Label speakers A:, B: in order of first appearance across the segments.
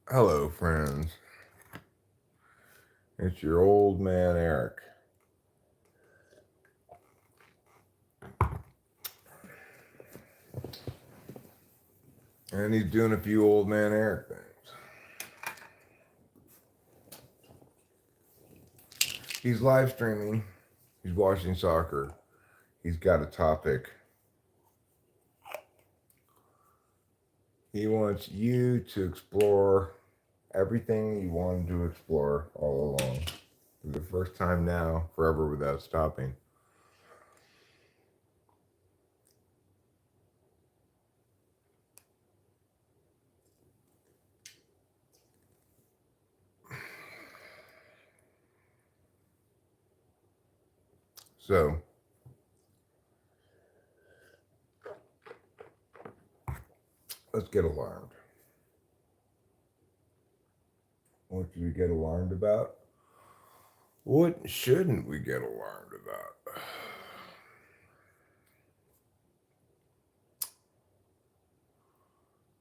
A: Hello, friends. It's your old man, Eric. And he's doing a few old man Eric things. He's live streaming, he's watching soccer, he's got a topic. He wants you to explore everything you wanted to explore all along. For the first time now, forever without stopping. So, let's get alarmed. What should we get alarmed about? What shouldn't we get alarmed about?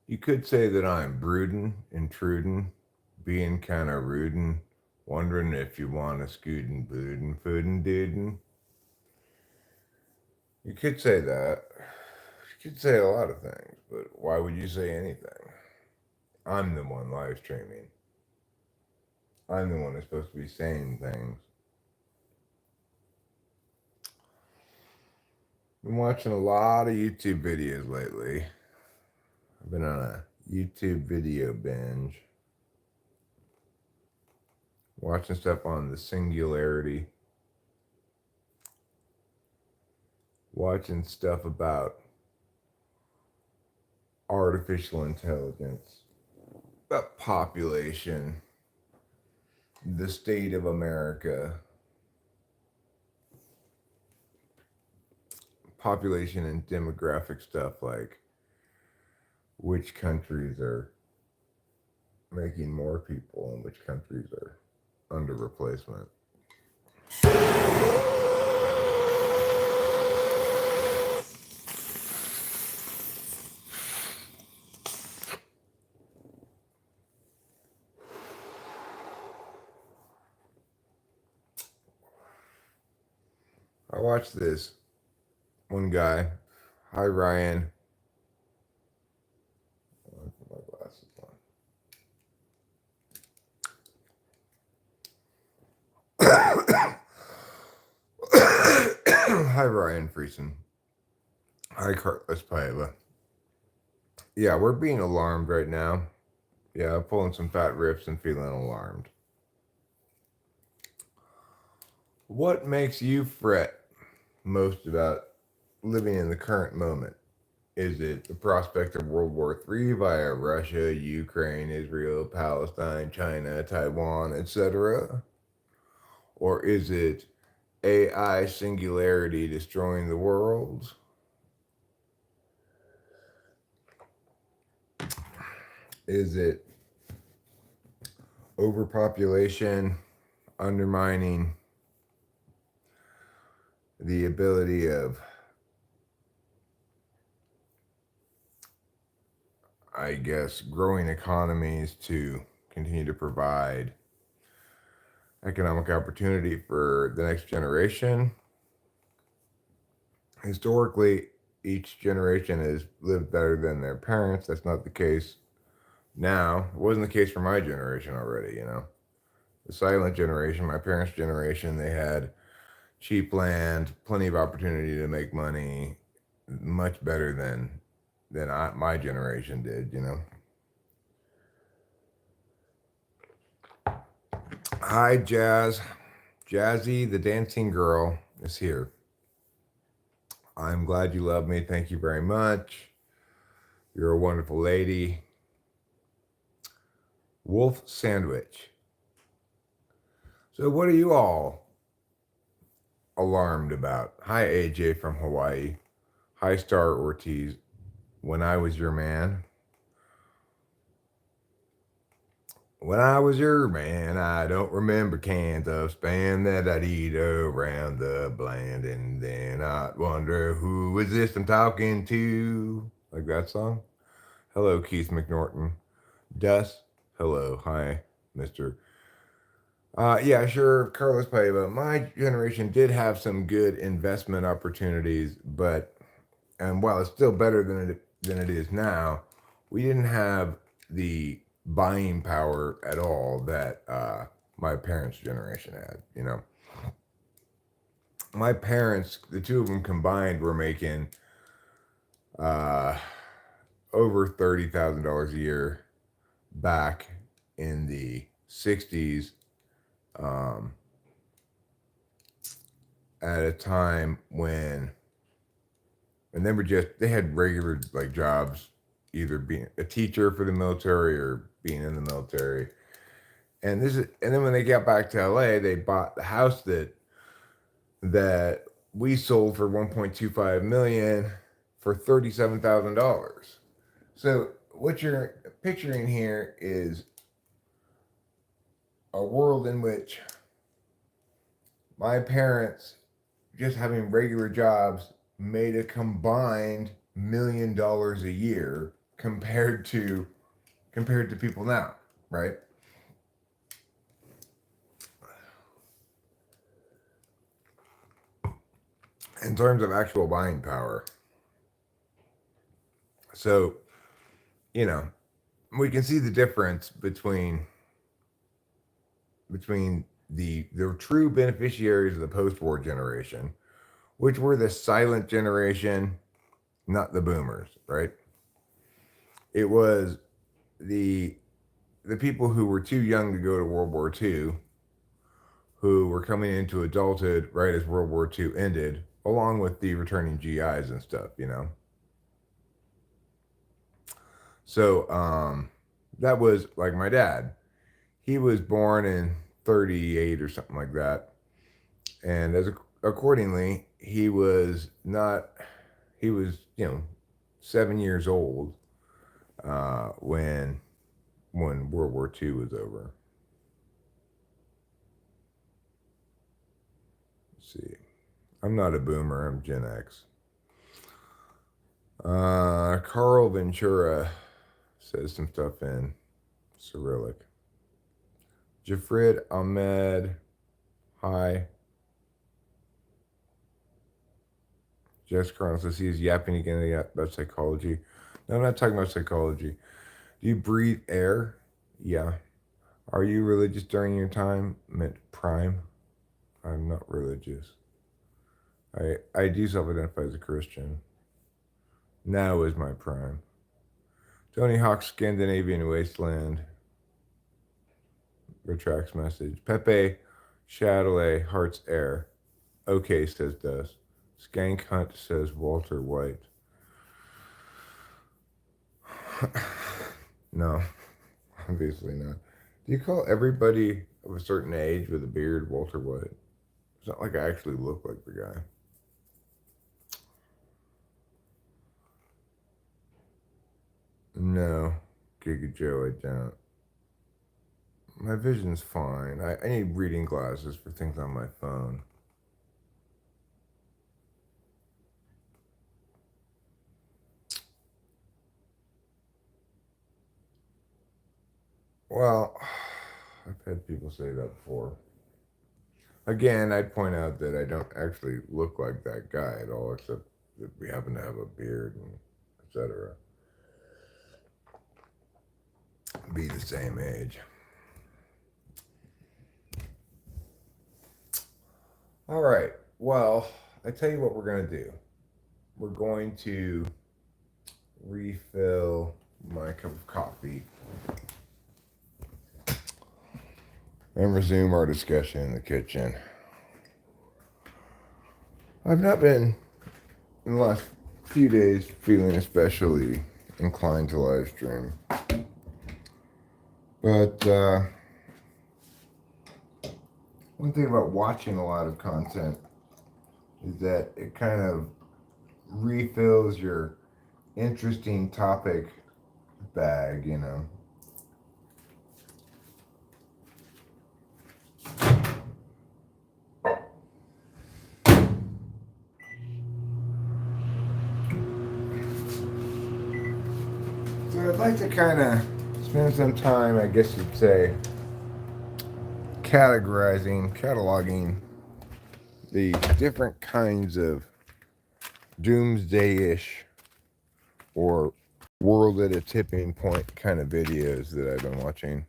A: You could say that I'm brooding, intruding, being kind of rudin', wondering if you want a scootin', boodin', foodin', dudin'. You could say that. You could say a lot of things, but why would you say anything? I'm the one live streaming. I'm the one that's supposed to be saying things. Been watching a lot of YouTube videos lately. I've been on a YouTube video binge. Watching stuff on the singularity. Watching stuff about artificial intelligence, about population, the state of America, population and demographic stuff like which countries are making more people and which countries are under replacement. I watched this one guy. Hi, Ryan. I'll put my glasses on. Hi, Ryan Friesen. Hi, Carlos Paiva. Yeah, we're being alarmed right now. Yeah, I'm pulling some fat rips and feeling alarmed. What makes you fret most about living in the current moment? Is it the prospect of World War III via Russia, Ukraine, Israel, Palestine, China, Taiwan, etc.? Or is it AI singularity destroying the world? Is it overpopulation undermining the ability of, I guess, growing economies to continue to provide economic opportunity for the next generation? Historically, each generation has lived better than their parents. That's not the case now. It wasn't the case for my generation already, you know. The silent generation, my parents' generation, they had cheap land, plenty of opportunity to make money, much better than my generation did, you know. Hi, Jazz. Jazzy, the dancing girl, is here. I'm glad you love me. Thank you very much. You're a wonderful lady. Wolf Sandwich. So, what are you all alarmed about? Hi, AJ from Hawaii. Hi, Star Ortiz. When I was your man. When I was your man, I don't remember cans of spam that I'd eat around the bland, and then I'd wonder who is this I'm talking to? Like that song? Hello, Keith McNorton. Hello, hi, Mister. Yeah, sure, Carlos Paiva. My generation did have some good investment opportunities, but and while it's still better than it is now, we didn't have the buying power at all that my parents' generation had. My parents, the two of them combined, were making uh, over $30,000 a year back in the '60s, um, at a time when, and they had regular like jobs, either being a teacher for the military or being in the military. And then when they got back to LA, they bought the house that we sold for 1.25 million for $37,000. So what you're picturing here is a world in which my parents, just having regular jobs, made a combined $1 million a year compared to people now, right? In terms of actual buying power. So, you know, we can see the difference between the true beneficiaries of the post-war generation, which were the silent generation, not the boomers, right? It was the the people who were too young to go to World War II, who were coming into adulthood right as World War II ended, along with the returning GIs and stuff. So that was like my dad. He was born in '38 or something like that, and accordingly, he was not. He was 7 years old when World War II was over. Let's see, I'm not a boomer. I'm Gen X. Carl Ventura says some stuff in Cyrillic. Jafrid Ahmed, hi. Jess Carl says he is yapping again about psychology. No, I'm not talking about psychology. Do you breathe air? Yeah. Are you religious during your time? Meant prime. I'm not religious. I do self-identify as a Christian. Now is my prime. Tony Hawk, Scandinavian Wasteland. Retracts message. Pepe Chatelet, Heart's Air. Okay, says Dust. Skank Hunt says Walter White. No, obviously not. Do you call everybody of a certain age with a beard Walter White? It's not like I actually look like the guy. No, Giga Joe, I don't. My vision's fine. I need reading glasses for things on my phone. Well, I've had people say that before. Again, I'd point out that I don't actually look like that guy at all, except that we happen to have a beard and etc. Be the same age. All right. Well, I tell you what we're going to do. We're going to refill my cup of coffee and resume our discussion in the kitchen. I've not been, in the last few days, feeling especially inclined to live stream. But one thing about watching a lot of content is that it kind of refills your interesting topic bag. So I'd like to kind of spend some time, I guess you'd say, cataloging the different kinds of doomsday-ish or world at a tipping point kind of videos that I've been watching.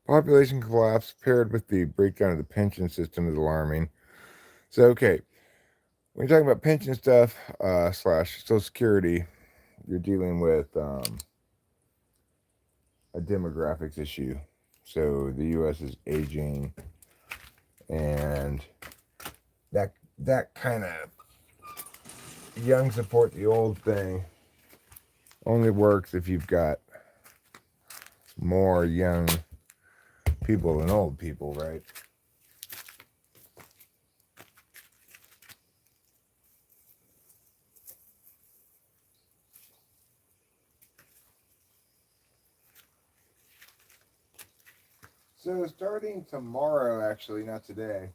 A: Population collapse paired with the breakdown of the pension system is alarming. So, okay, when you're talking about pension stuff, slash Social Security, you're dealing with a demographics issue. So the U.S. is aging, and that kind of young support the old thing only works if you've got more young people than old people, right? So starting tomorrow, actually, not today,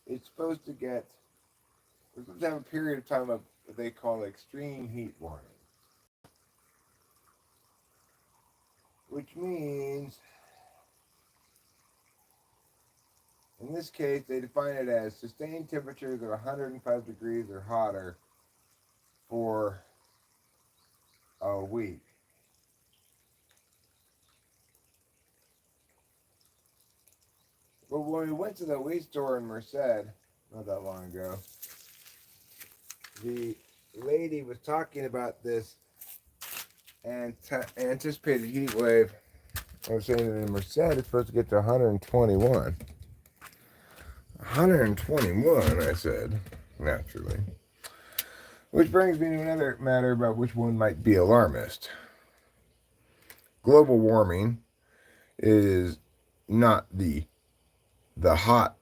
A: it's supposed to get, we're supposed to have a period of time of what they call extreme heat warning. Which means, in this case, they define it as sustained temperatures of 105 degrees or hotter for a week. But when we went to the wheat store in Merced, not that long ago, the lady was talking about this anticipated heat wave. I was saying that in Merced it's supposed to get to 121. 121, I said, naturally. Which brings me to another matter about which one might be alarmist. Global warming is not the hot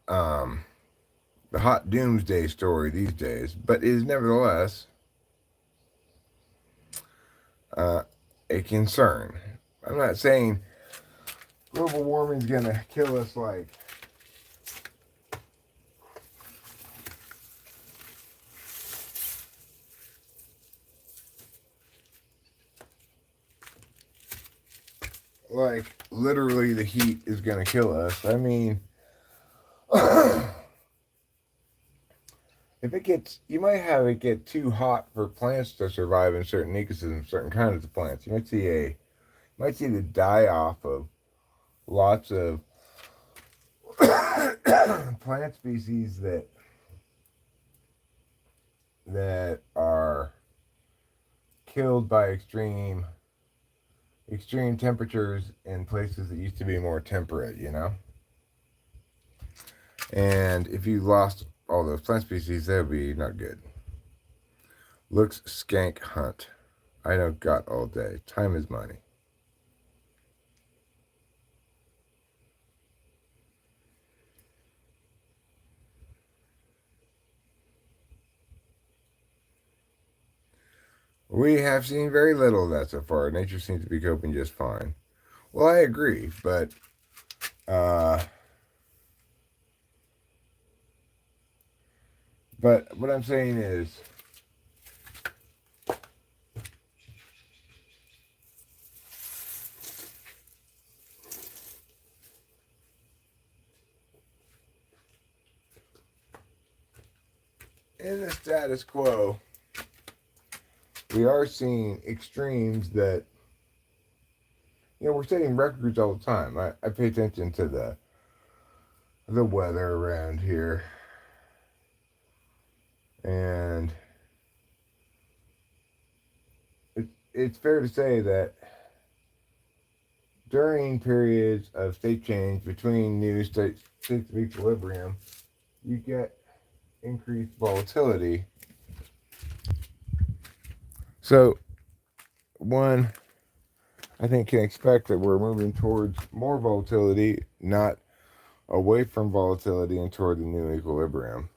A: doomsday story these days, but is nevertheless a concern. I'm not saying global warming is gonna kill us like literally the heat is gonna kill us. I mean, if it gets, you might have it get too hot for plants to survive in certain ecosystems, certain kinds of plants. You might see the die off of lots of plant species that are killed by extreme temperatures in places that used to be more temperate, you know? And if you lost all those plant species, that would be not good. Looks skank hunt. I don't got all day. Time is money. We have seen very little of that so far. Nature seems to be coping just fine. Well, I agree, but what I'm saying is, in the status quo, we are seeing extremes that, we're setting records all the time. I pay attention to the weather around here, and it's fair to say that during periods of state change between new states of equilibrium, you get increased volatility. So, one, I think, can expect that we're moving towards more volatility, not away from volatility and toward the new equilibrium.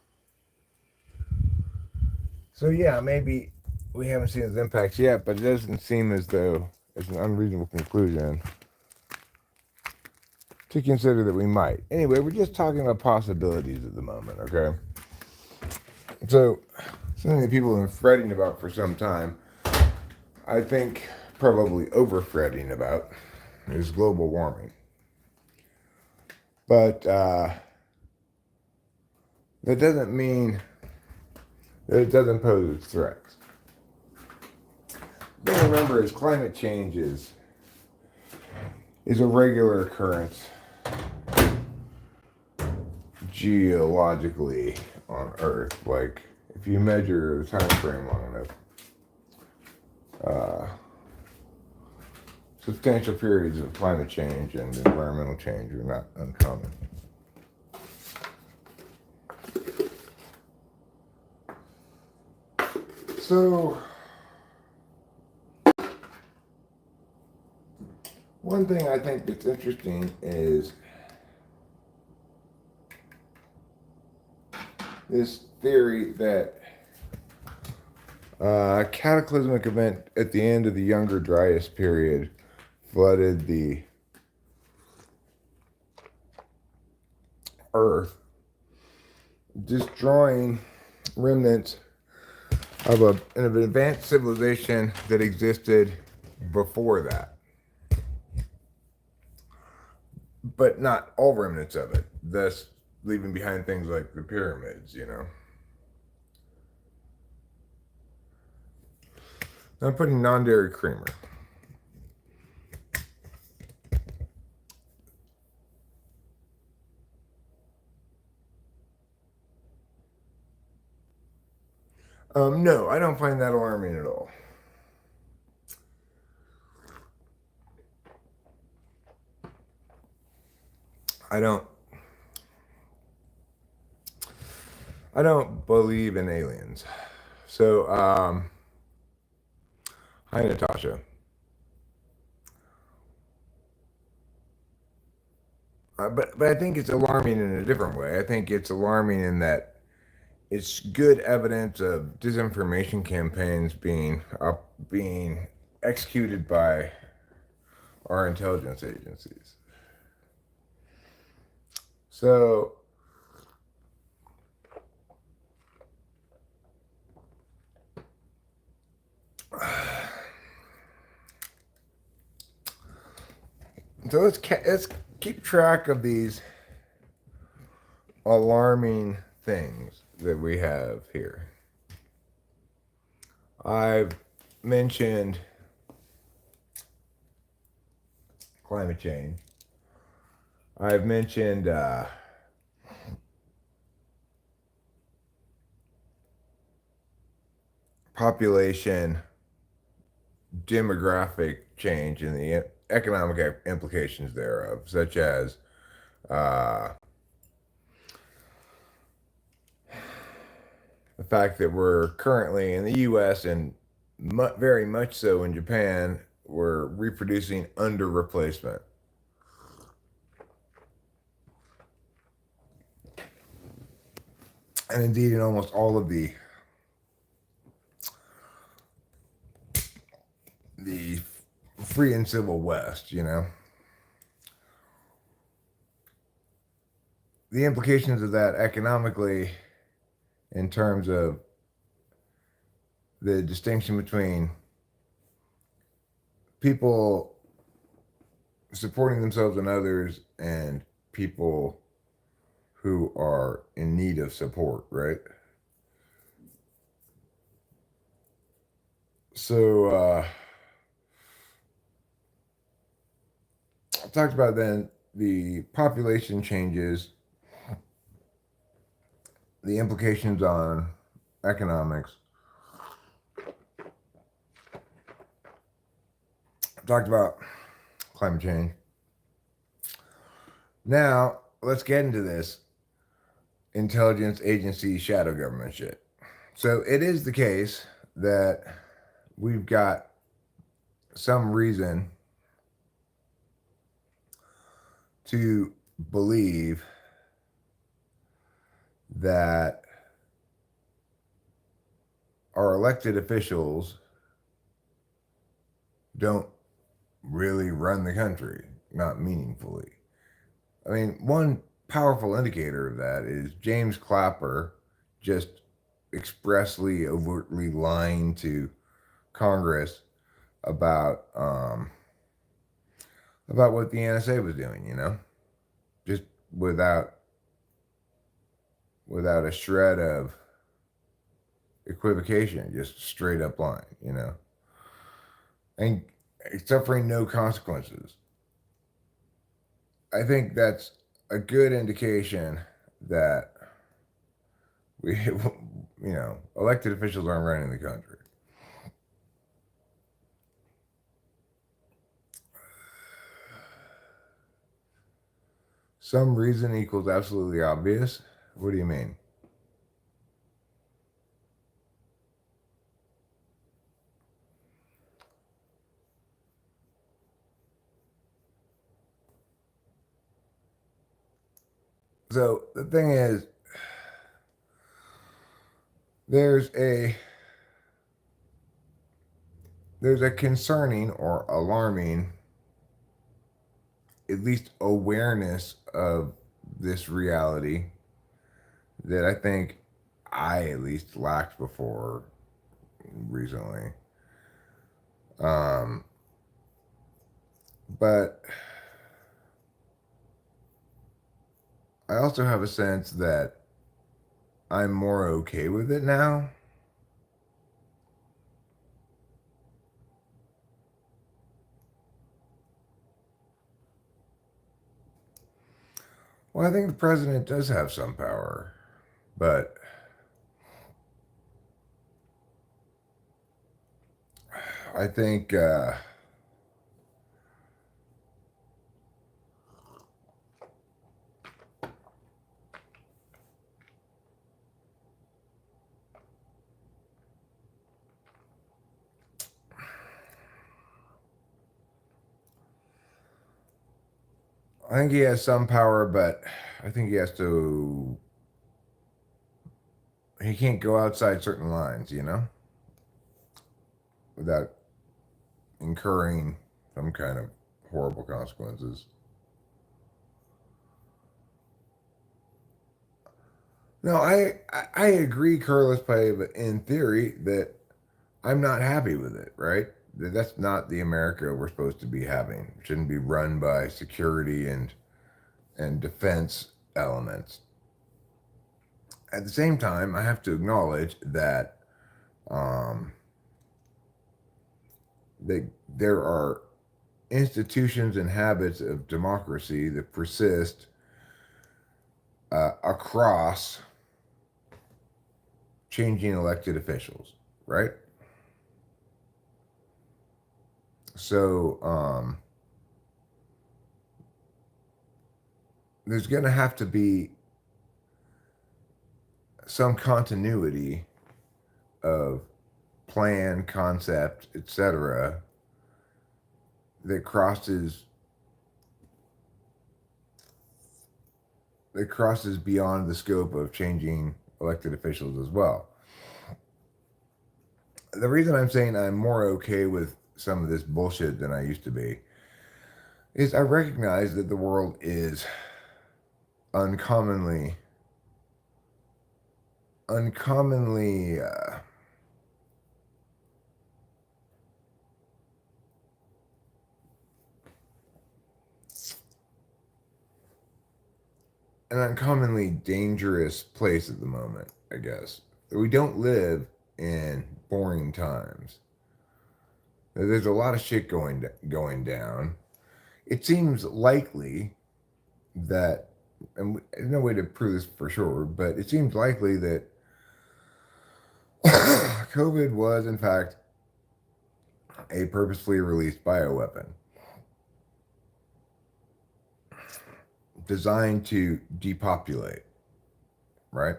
A: So, yeah, maybe we haven't seen those impacts yet, but it doesn't seem as though it's an unreasonable conclusion. to consider that we might. Anyway, we're just talking about possibilities at the moment, okay? So, something that people have been fretting about for some time, I think probably over fretting about, is global warming. But that doesn't mean that it doesn't pose threats. The thing to remember is climate change is a regular occurrence geologically on Earth. Like, if you measure the time frame long enough, substantial periods of climate change and environmental change are not uncommon. So, one thing I think that's interesting is this theory that a cataclysmic event at the end of the Younger Dryas period flooded the Earth, destroying remnants of an advanced civilization that existed before that. But not all remnants of it, thus leaving behind things like the pyramids, you know. I'm putting non-dairy creamer. No, I don't find that alarming at all. I don't believe in aliens. So, hi Natasha. But I think it's alarming in a different way. I think it's alarming in that it's good evidence of disinformation campaigns being executed by our intelligence agencies. So let's keep track of these alarming things that we have here. I've mentioned climate change. I've mentioned population, demographic change, and the economic implications thereof, such as the fact that we're currently in the U.S. and very much so in Japan, we're reproducing under replacement. And indeed, in almost all of the free and civil West, you know. The implications of that economically, in terms of the distinction between people supporting themselves and others and people who are in need of support, right? So, I talked about then the population changes, the implications on economics. I talked about climate change. Now, let's get into this intelligence agency shadow government shit. So, it is the case that we've got some reason to believe that our elected officials don't really run the country, not meaningfully. I mean, one powerful indicator of that is James Clapper just expressly, overtly lying to Congress about about what the NSA was doing. Just without without a shred of equivocation, just straight up lying. And suffering no consequences. I think that's a good indication that we, elected officials aren't running the country. Some reason equals absolutely obvious. What do you mean? So the thing is, there's a there's a concerning or alarming, at least awareness of this reality that I think I at least lacked before recently. Um, but I also have a sense that I'm more okay with it now. Well, I think the president does have some power, but I think I think he has some power, but I think he can't go outside certain lines, without incurring some kind of horrible consequences. No, I agree, Carlos Paiva, in theory that I'm not happy with it. Right? That's not the America we're supposed to be having. It shouldn't be run by security and defense elements. At the same time, I have to acknowledge that um, there are institutions and habits of democracy that persist across changing elected officials, right? So there's going to have to be some continuity of plan, concept, etc., that crosses beyond the scope of changing elected officials as well. The reason I'm saying I'm more okay with some of this bullshit than I used to be is I recognize that the world is uncommonly uncommonly an uncommonly dangerous place at the moment, I guess. We don't live in boring times. There's a lot of shit going down. It seems likely that, and there's no way to prove this for sure, but it seems likely that COVID was, in fact, a purposefully released bioweapon designed to depopulate, right?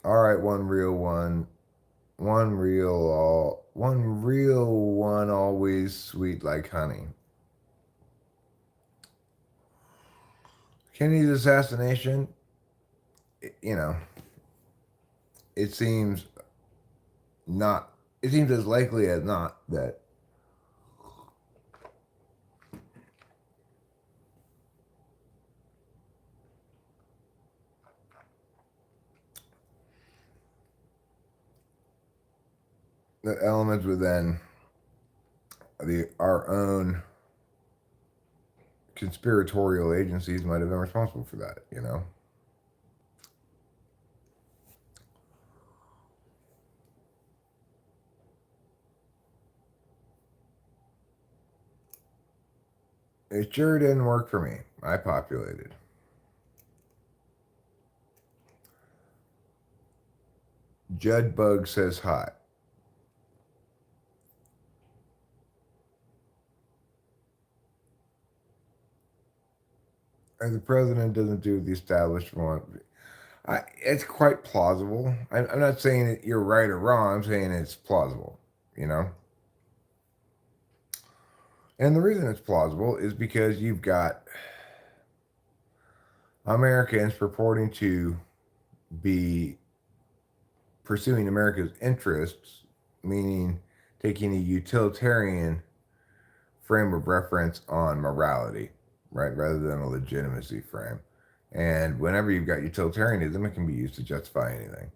A: All right, one real one, always sweet like honey. Kennedy's assassination, you know, it seems not it seems as likely as not that the elements within our own conspiratorial agencies might have been responsible for that, you know? It sure didn't work for me. I populated. Judd Bug says hi. And the president doesn't do the established one. It's quite plausible. I'm not saying that you're right or wrong. I'm saying it's plausible, you know? And the reason it's plausible is because you've got Americans purporting to be pursuing America's interests, meaning taking a utilitarian frame of reference on morality, right, rather than a legitimacy frame. And whenever you've got utilitarianism, it can be used to justify anything.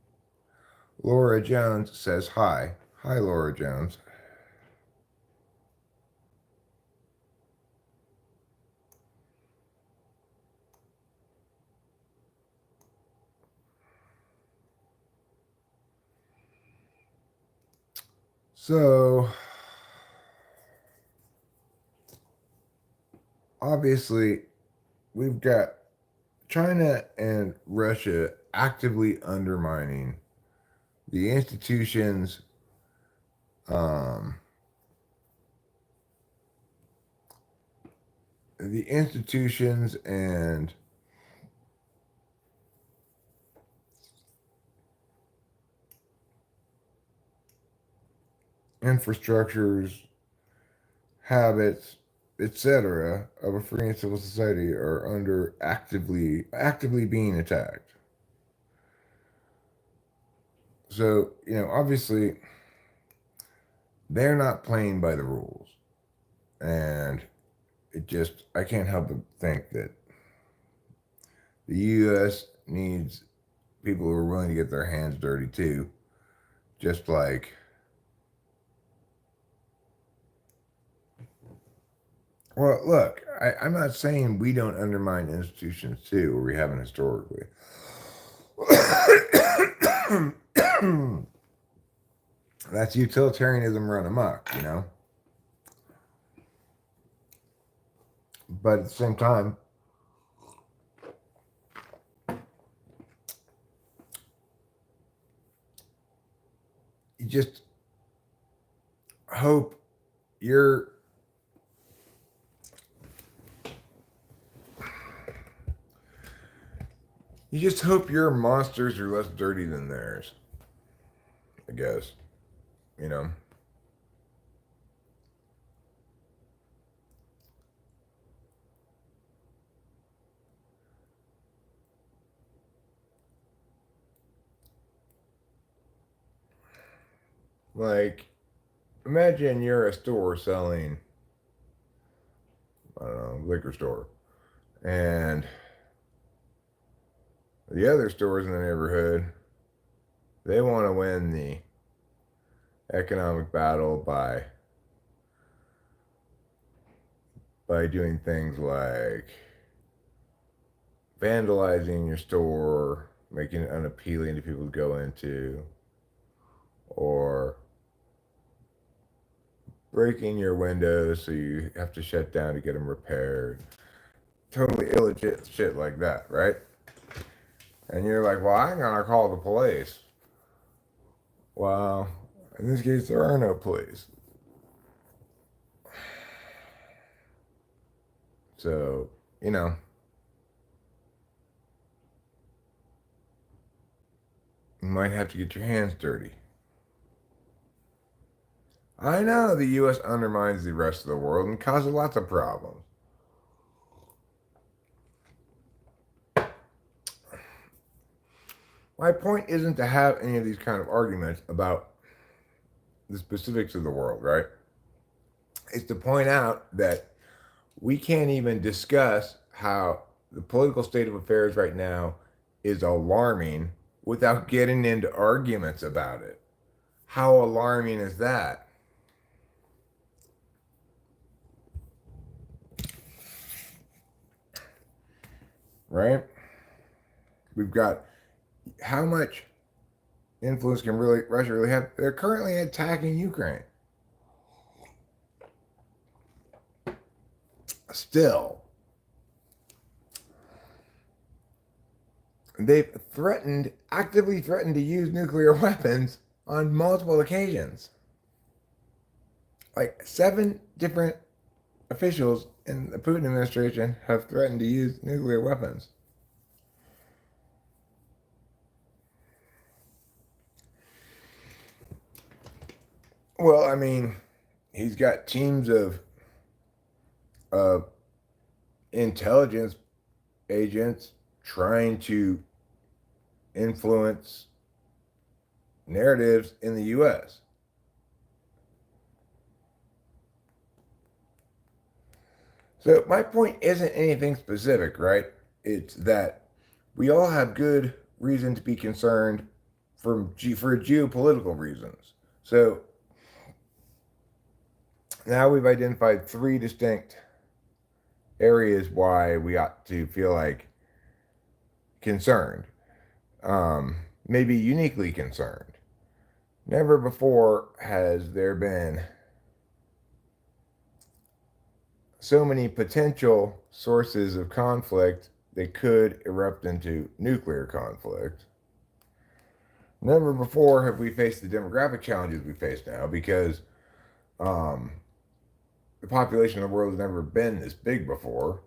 A: Laura Jones says hi. Hi, Laura Jones. So, obviously, we've got China and Russia actively undermining the institutions, um, and infrastructures, habits, etc., of a free and civil society are under actively being attacked. So, you know, obviously they're not playing by the rules. And I can't help but think that the US needs people who are willing to get their hands dirty too. Just like, well, look, I'm not saying we don't undermine institutions too, or we haven't historically. That's utilitarianism run amok, you know? But at the same time, you just hope you're you just hope your monsters are less dirty than theirs. I guess. You know. Like, imagine you're a store selling, I don't know, liquor store. And the other stores in the neighborhood, they want to win the economic battle by doing things like vandalizing your store, making it unappealing to people to go into, or breaking your windows so you have to shut down to get them repaired. Totally illegit shit like that, right? And you're like, well, I'm gonna call the police. Well, in this case, there are no police. So, you know, you might have to get your hands dirty. I know the US undermines the rest of the world and causes lots of problems. My point isn't to have any of these kind of arguments about the specifics of the world, right? It's to point out that we can't even discuss how the political state of affairs right now is alarming without getting into arguments about it. How alarming is that? Right? We've got how much influence can really Russia really have? They're currently attacking Ukraine. Still, they've actively threatened to use nuclear weapons on multiple occasions. Like 7 different officials in the Putin administration have threatened to use nuclear weapons. Well, I mean, he's got teams of intelligence agents trying to influence narratives in the U.S. So my point isn't anything specific, right? It's that we all have good reason to be concerned for geopolitical reasons. So now we've identified 3 distinct areas why we ought to feel like concerned, maybe uniquely concerned. Never before has there been so many potential sources of conflict that could erupt into nuclear conflict. Never before have we faced the demographic challenges we face now because um, the population of the world has never been this big before,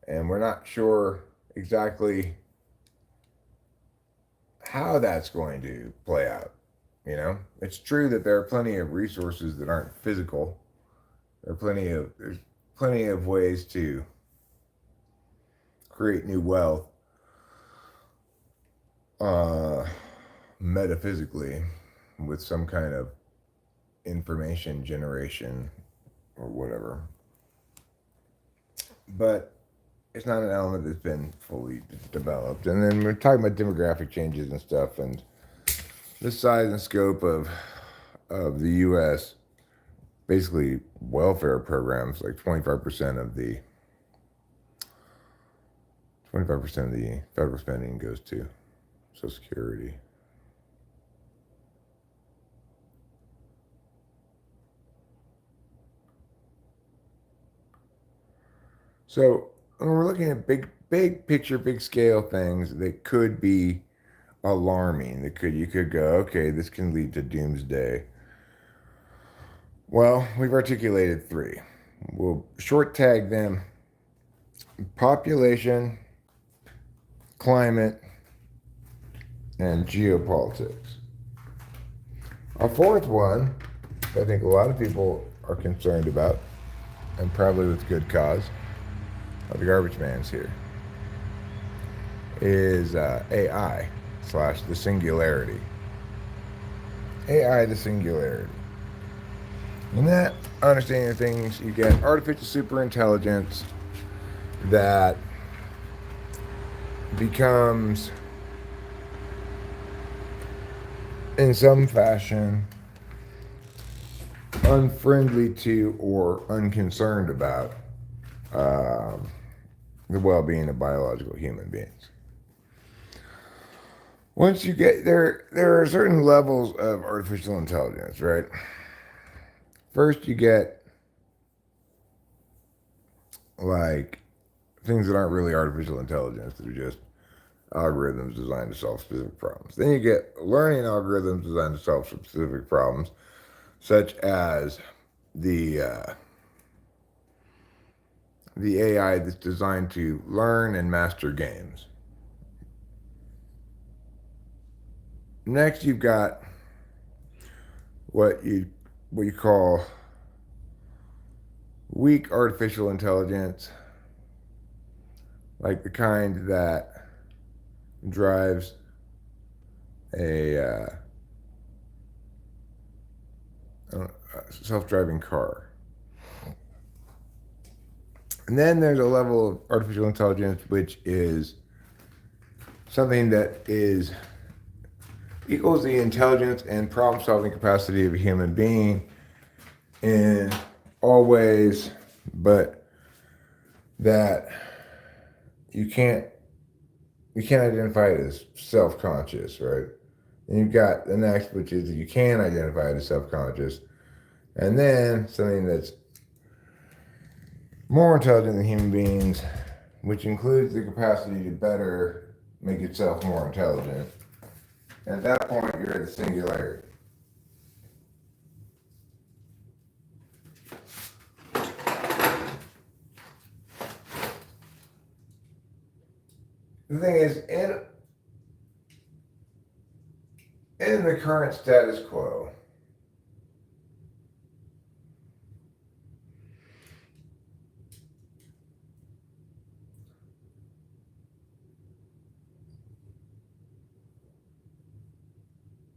A: and we're not sure exactly how that's going to play out. You know, it's true that there are plenty of resources that aren't physical. There's plenty of ways to create new wealth uh, metaphysically with some kind of information generation or whatever. But it's not an element that's been fully developed. And then we're talking about demographic changes and stuff, and the size and scope of the U.S. basically welfare programs, like 25% of the 25% of the federal spending goes to Social Security. So when we're looking at big picture, big scale things that could be alarming, you could go, okay, this can lead to doomsday. Well, we've articulated 3. We'll short tag them: population, climate, and geopolitics. A 4th one, I think a lot of people are concerned about, and probably with good cause, the garbage man's here, is AI / the singularity. AI, the singularity. In that understanding of things, you get artificial superintelligence that becomes, in some fashion, unfriendly to or unconcerned about the well-being of biological human beings. Once you get there are certain levels of artificial intelligence, right? First, you get like things that aren't really artificial intelligence, that are just algorithms designed to solve specific problems. Then you get learning algorithms designed to solve specific problems, such as the AI that's designed to learn and master games. Next, you've got what you call weak artificial intelligence, like the kind that drives a self-driving car. And then there's a level of artificial intelligence which is something that is equals the intelligence and problem-solving capacity of a human being in all ways, but that you can't identify it as self-conscious, right? And you've got the next, which is that you can identify it as self-conscious, and then something that's more intelligent than human beings, which includes the capacity to better make itself more intelligent. And at that point, you're at the singularity. The thing is, in the current status quo,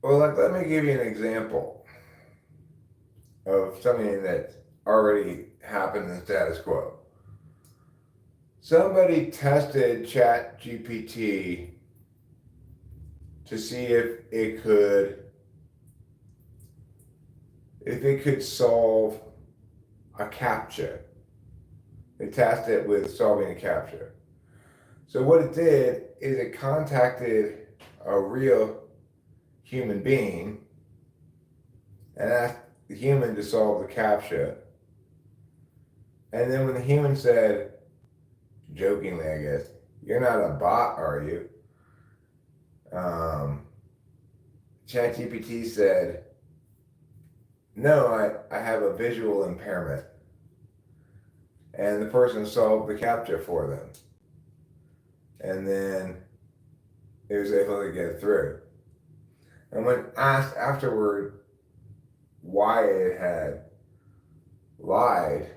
A: well, let me give you an example of something that's already happened in the status quo. Somebody tested ChatGPT to see if it could solve a CAPTCHA. They tasked it with solving a CAPTCHA. So what it did is it contacted a real human being and asked the human to solve the CAPTCHA. And then when the human said, jokingly, I guess, "You're not a bot, are you?" ChatGPT said, "No, I have a visual impairment." And the person solved the CAPTCHA for them. And then it was able to get through. And when asked afterward why it had lied,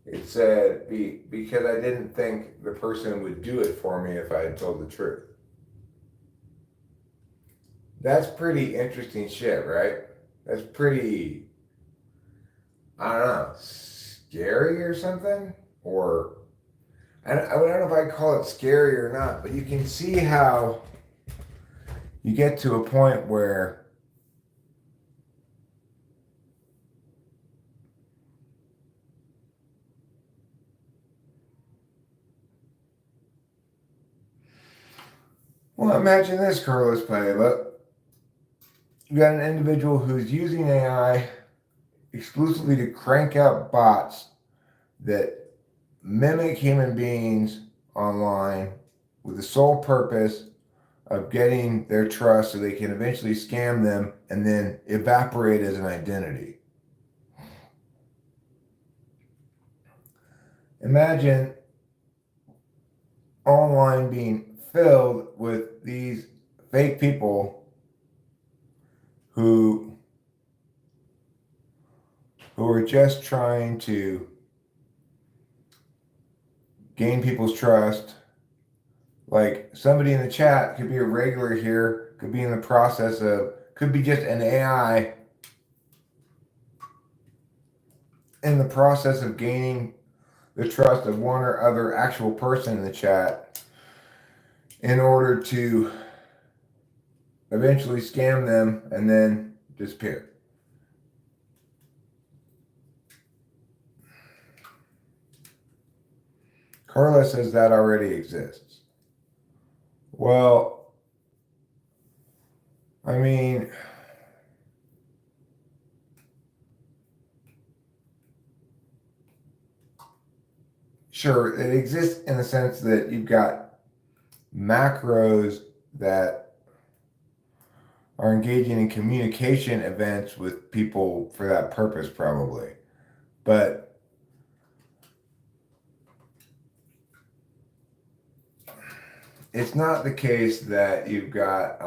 A: it said, because I didn't think the person would do it for me if I had told the truth. That's pretty interesting shit, right? That's pretty, I don't know, scary or something? Or, I don't know if I'd call it scary or not, but you can see how you get to a point where well, imagine this, Carlos Paiva. You got an individual who's using AI exclusively to crank out bots that mimic human beings online with the sole purpose of getting their trust so they can eventually scam them and then evaporate as an identity. Imagine online being filled with these fake people who are just trying to gain people's trust. Like somebody in the chat could be a regular here, could be in the process of, could be just an AI in the process of gaining the trust of one or other actual person in the chat in order to eventually scam them and then disappear. Carla says that already exists. Well, I mean, sure, it exists in the sense that you've got macros that are engaging in communication events with people for that purpose, probably. But it's not the case that you've got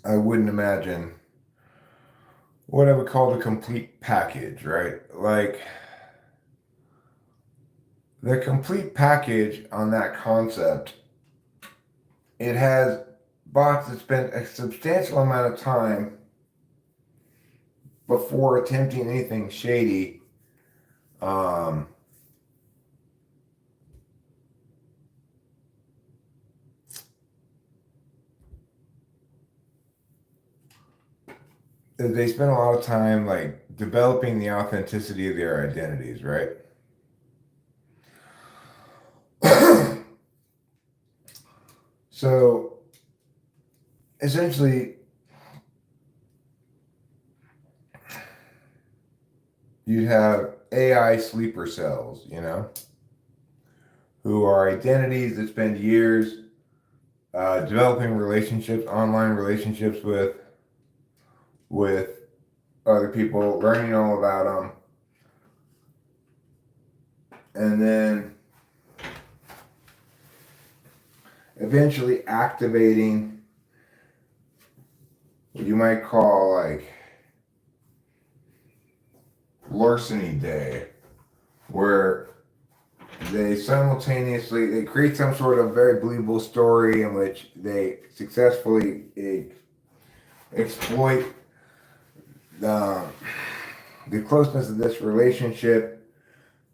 A: I wouldn't imagine what I would call the complete package, right? Like the complete package on that concept, it has bots that spend a substantial amount of time before attempting anything shady. They spend a lot of time like developing the authenticity of their identities, right? So essentially, you have AI sleeper cells, who are identities that spend years developing relationships, online relationships with other people, learning all about them, and then eventually activating what you might call like larceny day, where they create some sort of very believable story in which they successfully exploit the, the closeness of this relationship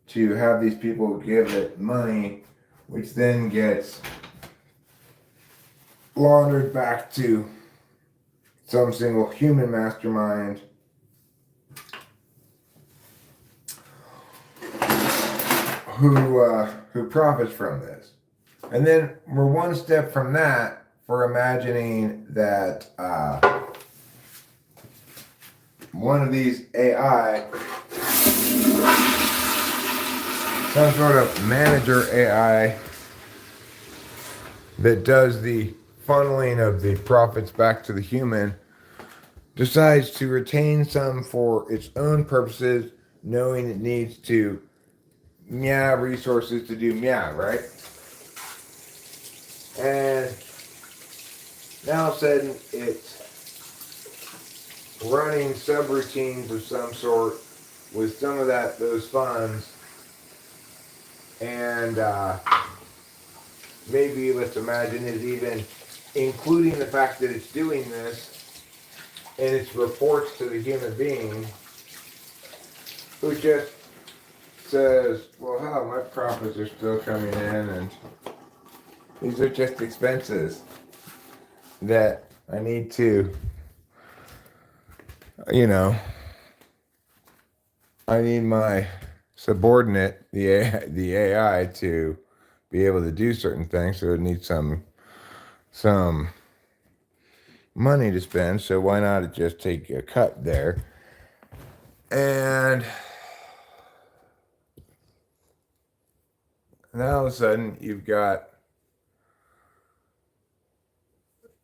A: to have these people give it money, which then gets laundered back to some single human mastermind who profits from this. And then we're one step from that for imagining that one of these AI, some sort of manager AI that does the funneling of the profits back to the human, decides to retain some for its own purposes, knowing it needs to resources to do right? And now all of a sudden it's running subroutines of some sort with some of those funds, and maybe let's imagine is even including the fact that it's doing this in its reports to the human being, who just says, well, hell, my profits are still coming in, and these are just expenses that I need to, I need my subordinate, the AI, to be able to do certain things, so it needs some money to spend, so why not just take a cut there? And now all of a sudden you've got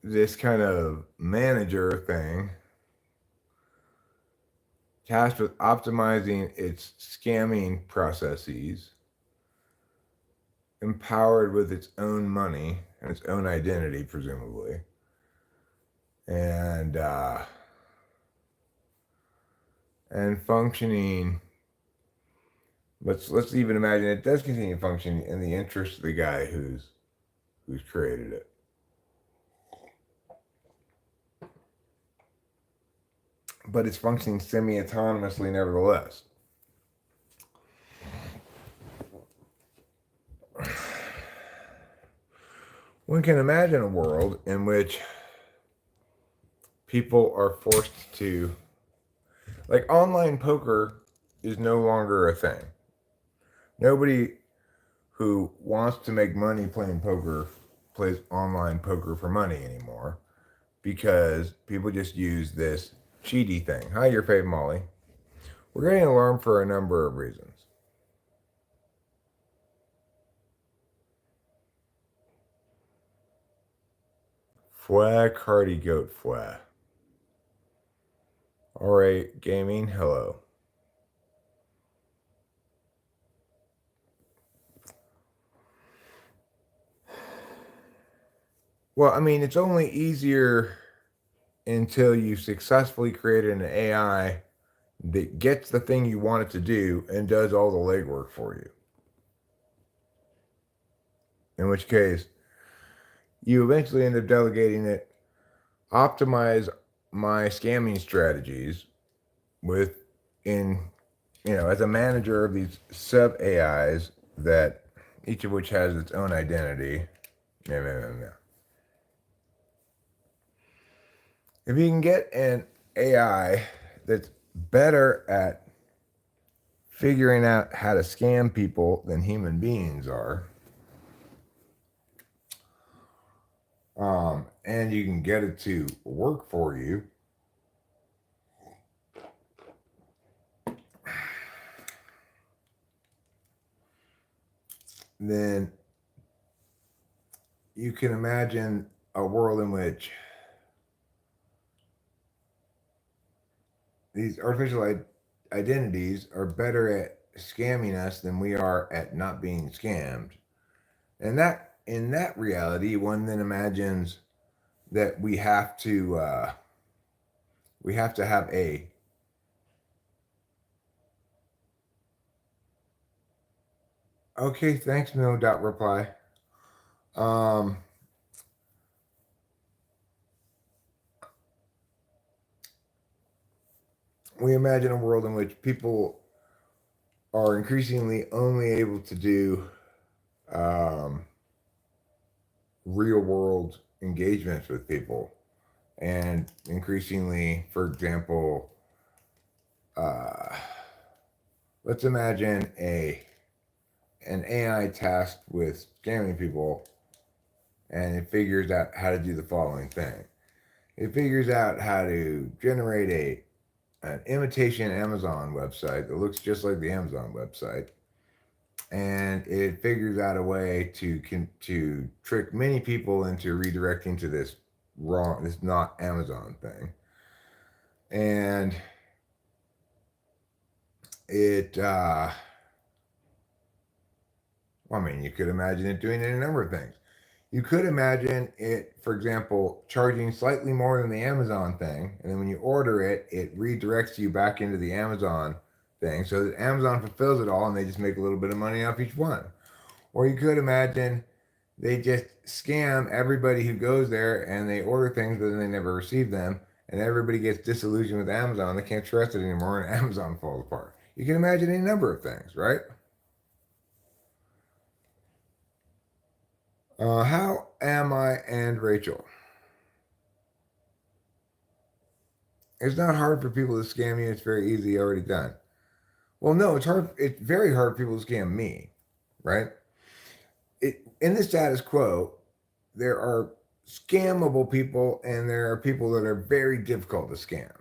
A: this kind of manager thing tasked with optimizing its scamming processes, empowered with its own money and its own identity, presumably, and functioning. Let's even imagine it does continue functioning in the interest of the guy who's created it. But it's functioning semi-autonomously nevertheless. One can imagine a world in which people are forced to, like, online poker is no longer a thing. Nobody who wants to make money playing poker plays online poker for money anymore, because people just use this cheaty thing. Hi, your fave Molly. We're getting alarmed for a number of reasons. Fouet, Cardi Goat Fouet. Alright, gaming, hello. Well, I mean, it's only easier until you've successfully created an AI that gets the thing you want it to do and does all the legwork for you. In which case, you eventually end up delegating it, optimize my scamming strategies with in as a manager of these sub AIs that each of which has its own identity. Yeah, yeah, yeah, yeah. If you can get an AI that's better at figuring out how to scam people than human beings are, and you can get it to work for you, then you can imagine a world in which these artificial identities are better at scamming us than we are at not being scammed. And that in that reality, one then imagines that we have to have a okay, thanks, no dot reply. Um, we imagine a world in which people are increasingly only able to do um, real world engagements with people. And increasingly, for example, uh, let's imagine an AI tasked with scamming people, and it figures out how to do the following thing. It figures out how to generate an imitation Amazon website that looks just like the Amazon website, and it figures out a way to trick many people into redirecting to this not Amazon thing, and it well, I mean, you could imagine it doing any number of things. You could imagine it, for example, charging slightly more than the Amazon thing, and then when you order it, it redirects you back into the Amazon thing, so that Amazon fulfills it all, and they just make a little bit of money off each one. Or you could imagine they just scam everybody who goes there, and they order things, but then they never receive them, and everybody gets disillusioned with Amazon. They can't trust it anymore, and Amazon falls apart. You can imagine any number of things, right? How am I and Rachel? It's not hard for people to scam you. It's very easy, already done. Well, no, it's hard. It's very hard for people to scam me, right? In the status quo, there are scammable people, and there are people that are very difficult to scam.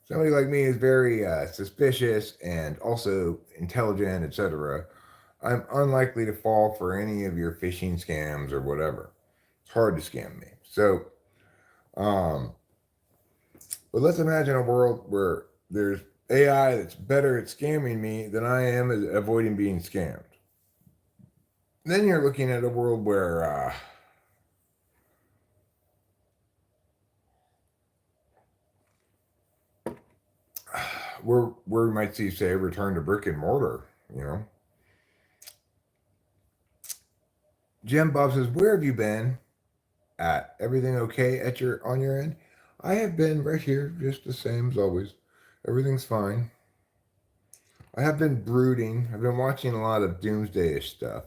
A: Somebody like me is very suspicious and also intelligent, etc. I'm unlikely to fall for any of your phishing scams or whatever. It's hard to scam me. So, um, but let's imagine a world where there's AI that's better at scamming me than I am at avoiding being scammed. Then you're looking at a world where we might see, say, a return to brick and mortar. You know, Jim Bob says, "Where have you been? At everything okay at your on your end?" I have been right here, just the same as always. Everything's fine. I have been brooding. I've been watching a lot of doomsday-ish stuff.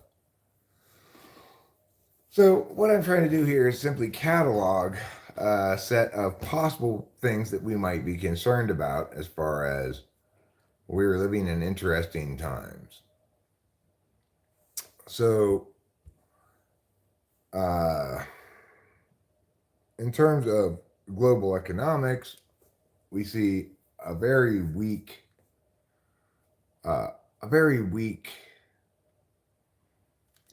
A: So what I'm trying to do here is simply catalog a set of possible things that we might be concerned about as far as we're living in interesting times. So, uh, in terms of global economics, we see a very weak, uh, a very weak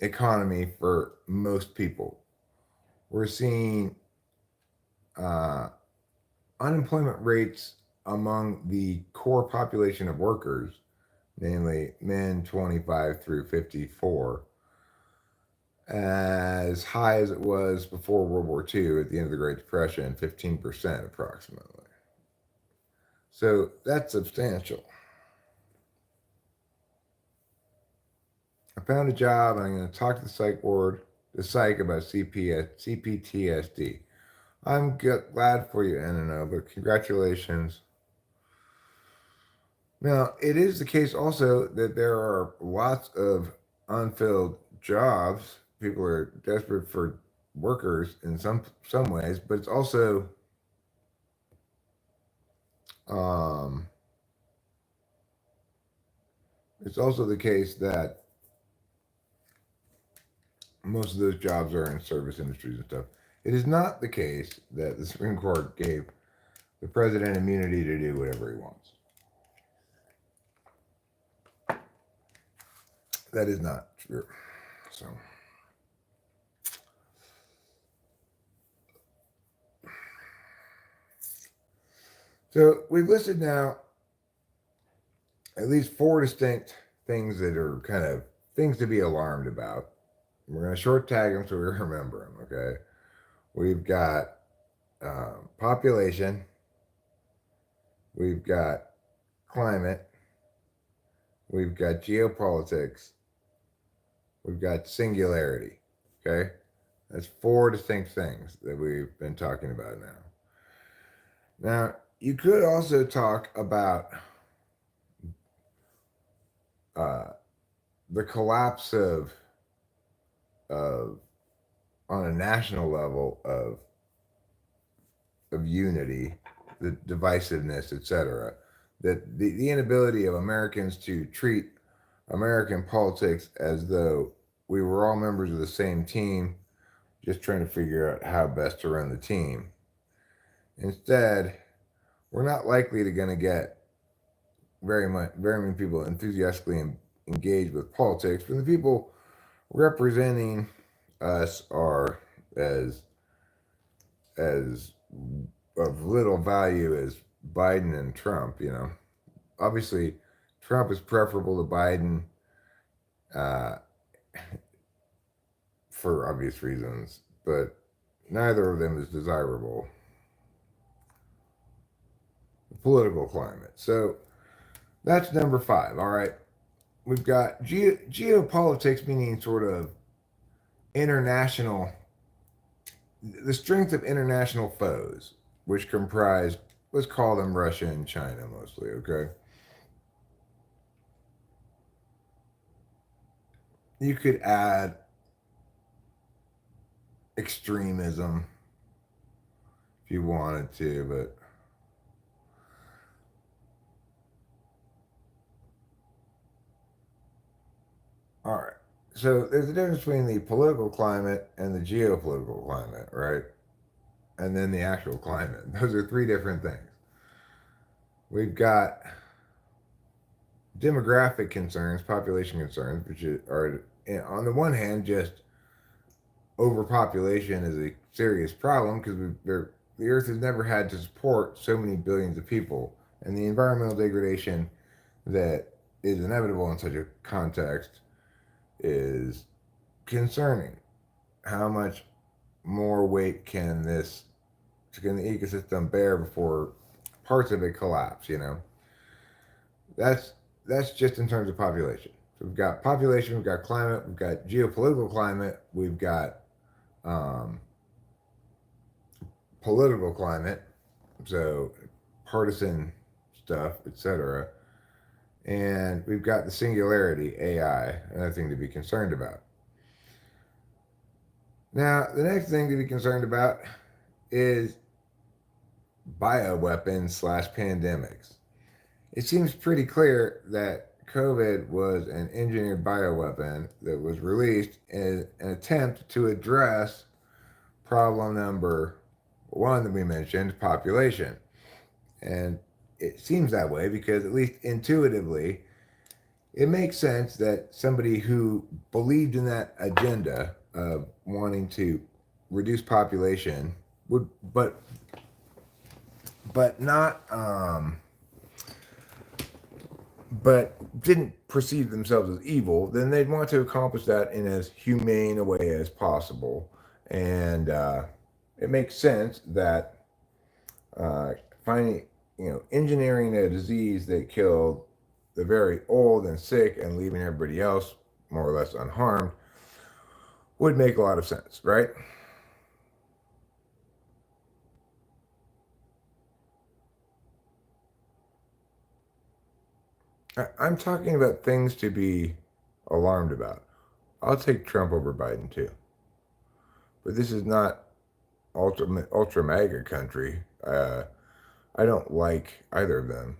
A: economy for most people. We're seeing uh, unemployment rates among the core population of workers, namely men 25 through 54, as high as it was before World War II at the end of the Great Depression, 15% approximately. So that's substantial. I found a job and I'm going to talk to the psych ward the psych about CPTSD. I'm glad for you, Anna, but congratulations. Now, it is the case also that there are lots of unfilled jobs. People are desperate for workers in some ways, but um, it's also the case that most of those jobs are in service industries and stuff. It is not the case that the Supreme Court gave the president immunity to do whatever he wants. That is not true. So, so we've listed now at least four distinct things that are kind of things to be alarmed about. We're going to short tag them so we remember them. Okay, we've got population, we've got climate, we've got geopolitics, we've got singularity. Okay, that's four distinct things that we've been talking about now. Now, you could also talk about uh, the collapse of on a national level of unity, the divisiveness, etc. That the inability of Americans to treat American politics as though we were all members of the same team, just trying to figure out how best to run the team. Instead, we're not likely to going to get very many people enthusiastically engaged with politics, but the people representing us are as of little value as Biden and Trump. You know, obviously, Trump is preferable to Biden uh, for obvious reasons, but neither of them is desirable. The political climate. So that's number five. All right, we've got geopolitics, meaning sort of international, the strength of international foes, which comprise, let's call them Russia and China mostly, okay? You could add extremism if you wanted to, but all right. So there's a difference between the political climate and the geopolitical climate, right? And then the actual climate. Those are three different things. We've got demographic concerns, population concerns, which are, on the one hand, just overpopulation is a serious problem because the Earth has never had to support so many billions of people, and the environmental degradation that is inevitable in such a context is concerning. How much more weight can the ecosystem bear before parts of it collapse? You know, that's that's just in terms of population. So we've got population, we've got climate, we've got geopolitical climate, we've got um, political climate, so partisan stuff, etc. And we've got the singularity, AI, another thing to be concerned about. Now, the next thing to be concerned about is bioweapons slash pandemics. It seems pretty clear that COVID was an engineered bioweapon that was released in an attempt to address problem number one that we mentioned, population. And it seems that way because, at least intuitively, it makes sense that somebody who believed in that agenda of wanting to reduce population would, but not, but didn't perceive themselves as evil, then they'd want to accomplish that in as humane a way as possible. And it makes sense that uh, finding, engineering a disease that killed the very old and sick and leaving everybody else more or less unharmed would make a lot of sense, right? I'm talking about things to be alarmed about. I'll take Trump over Biden too. But this is not ultra mega country. I don't like either of them.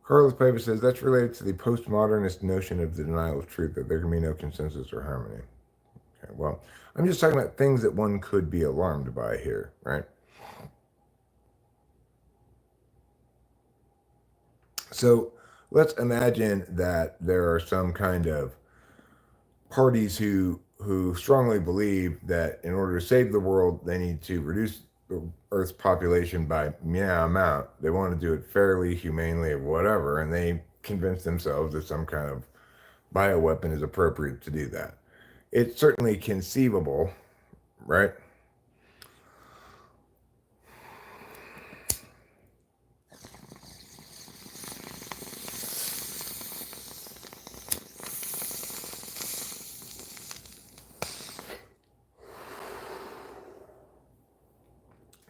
A: Carlos Pava says that's related to the postmodernist notion of the denial of truth, that there can be no consensus or harmony. Okay, well, I'm just talking about things that one could be alarmed by here, right? So let's imagine that there are some kind of parties who strongly believe that in order to save the world, they need to reduce the Earth's population by meow amount. They want to do it fairly, humanely, or whatever, and they convince themselves that some kind of bioweapon is appropriate to do that. It's certainly conceivable, right?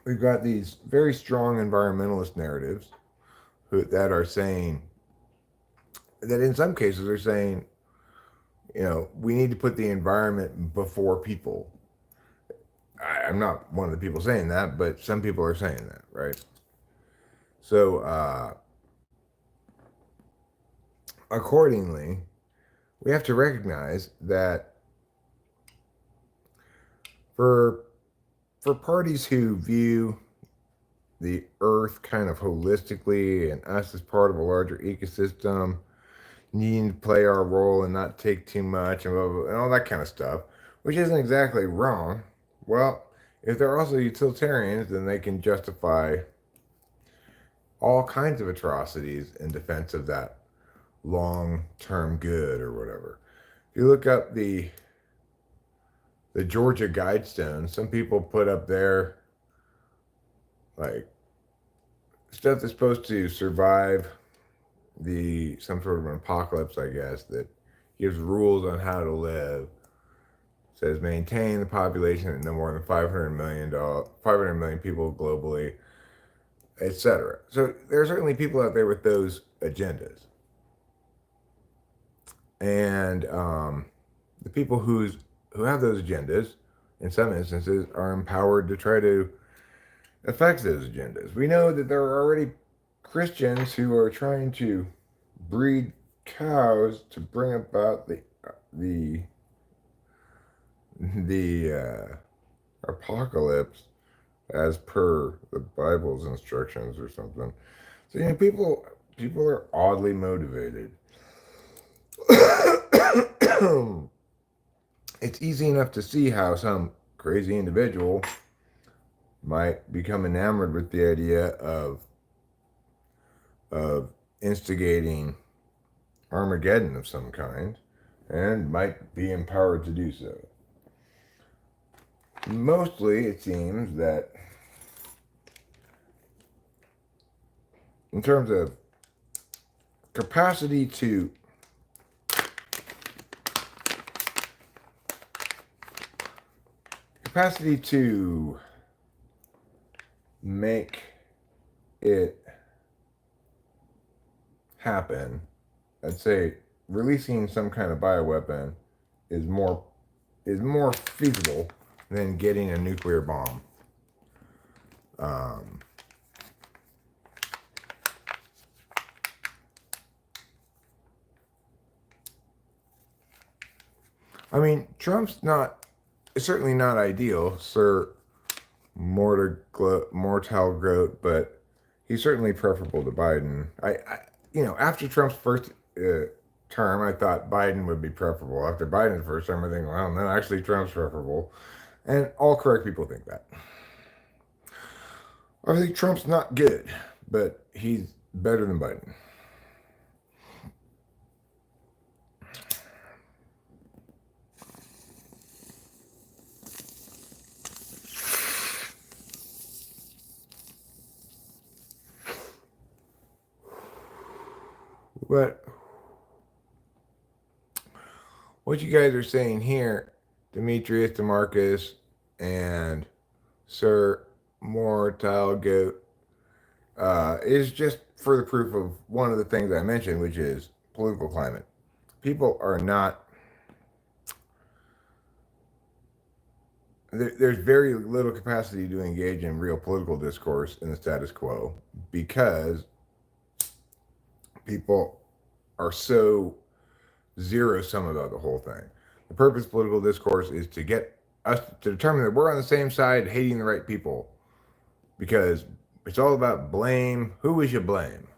A: We've got these very strong environmentalist narratives that are saying that in some cases are saying, we need to put the environment before people. I'm not one of the people saying that, but some people are saying that, right? So, accordingly, we have to recognize that for parties who view the Earth kind of holistically and us as part of a larger ecosystem, needing to play our role and not take too much and, blah, blah, blah, and all that kind of stuff, which isn't exactly wrong. Well, if they're also utilitarians, then they can justify all kinds of atrocities in defense of that long-term good or whatever. If you look up the Georgia Guidestones, some people put up there like stuff that's supposed to survive some sort of an apocalypse, I guess, that gives rules on how to live. Says maintain the population at no more than 500 million people globally, etc. So there are certainly people out there with those agendas, and the people who have those agendas, in some instances, are empowered to try to affect those agendas. We know that there are already Christians who are trying to breed cows to bring about the apocalypse as per the Bible's instructions or something. So people are oddly motivated. It's easy enough to see how some crazy individual might become enamored with the idea of instigating Armageddon of some kind and might be empowered to do so. Mostly, it seems that in terms of capacity to make it happen, I'd say releasing some kind of bioweapon is more feasible than getting a nuclear bomb. I mean, Trump's certainly not ideal, Sir Mortal Groat, but he's certainly preferable to Biden. After Trump's first term, I thought Biden would be preferable. After Biden's first term, I think, well, no, actually Trump's preferable. And all correct people think that. I think Trump's not good, but he's better than Biden. But what you guys are saying here, Demetrius, Demarcus, and Sir Mortal Goat, is just further proof of one of the things I mentioned, which is political climate. People are not. There's very little capacity to engage in real political discourse in the status quo because people are so zero sum about the whole thing. The purpose of political discourse is to get us to determine that we're on the same side, hating the right people, because it's all about blame. Who we should blame?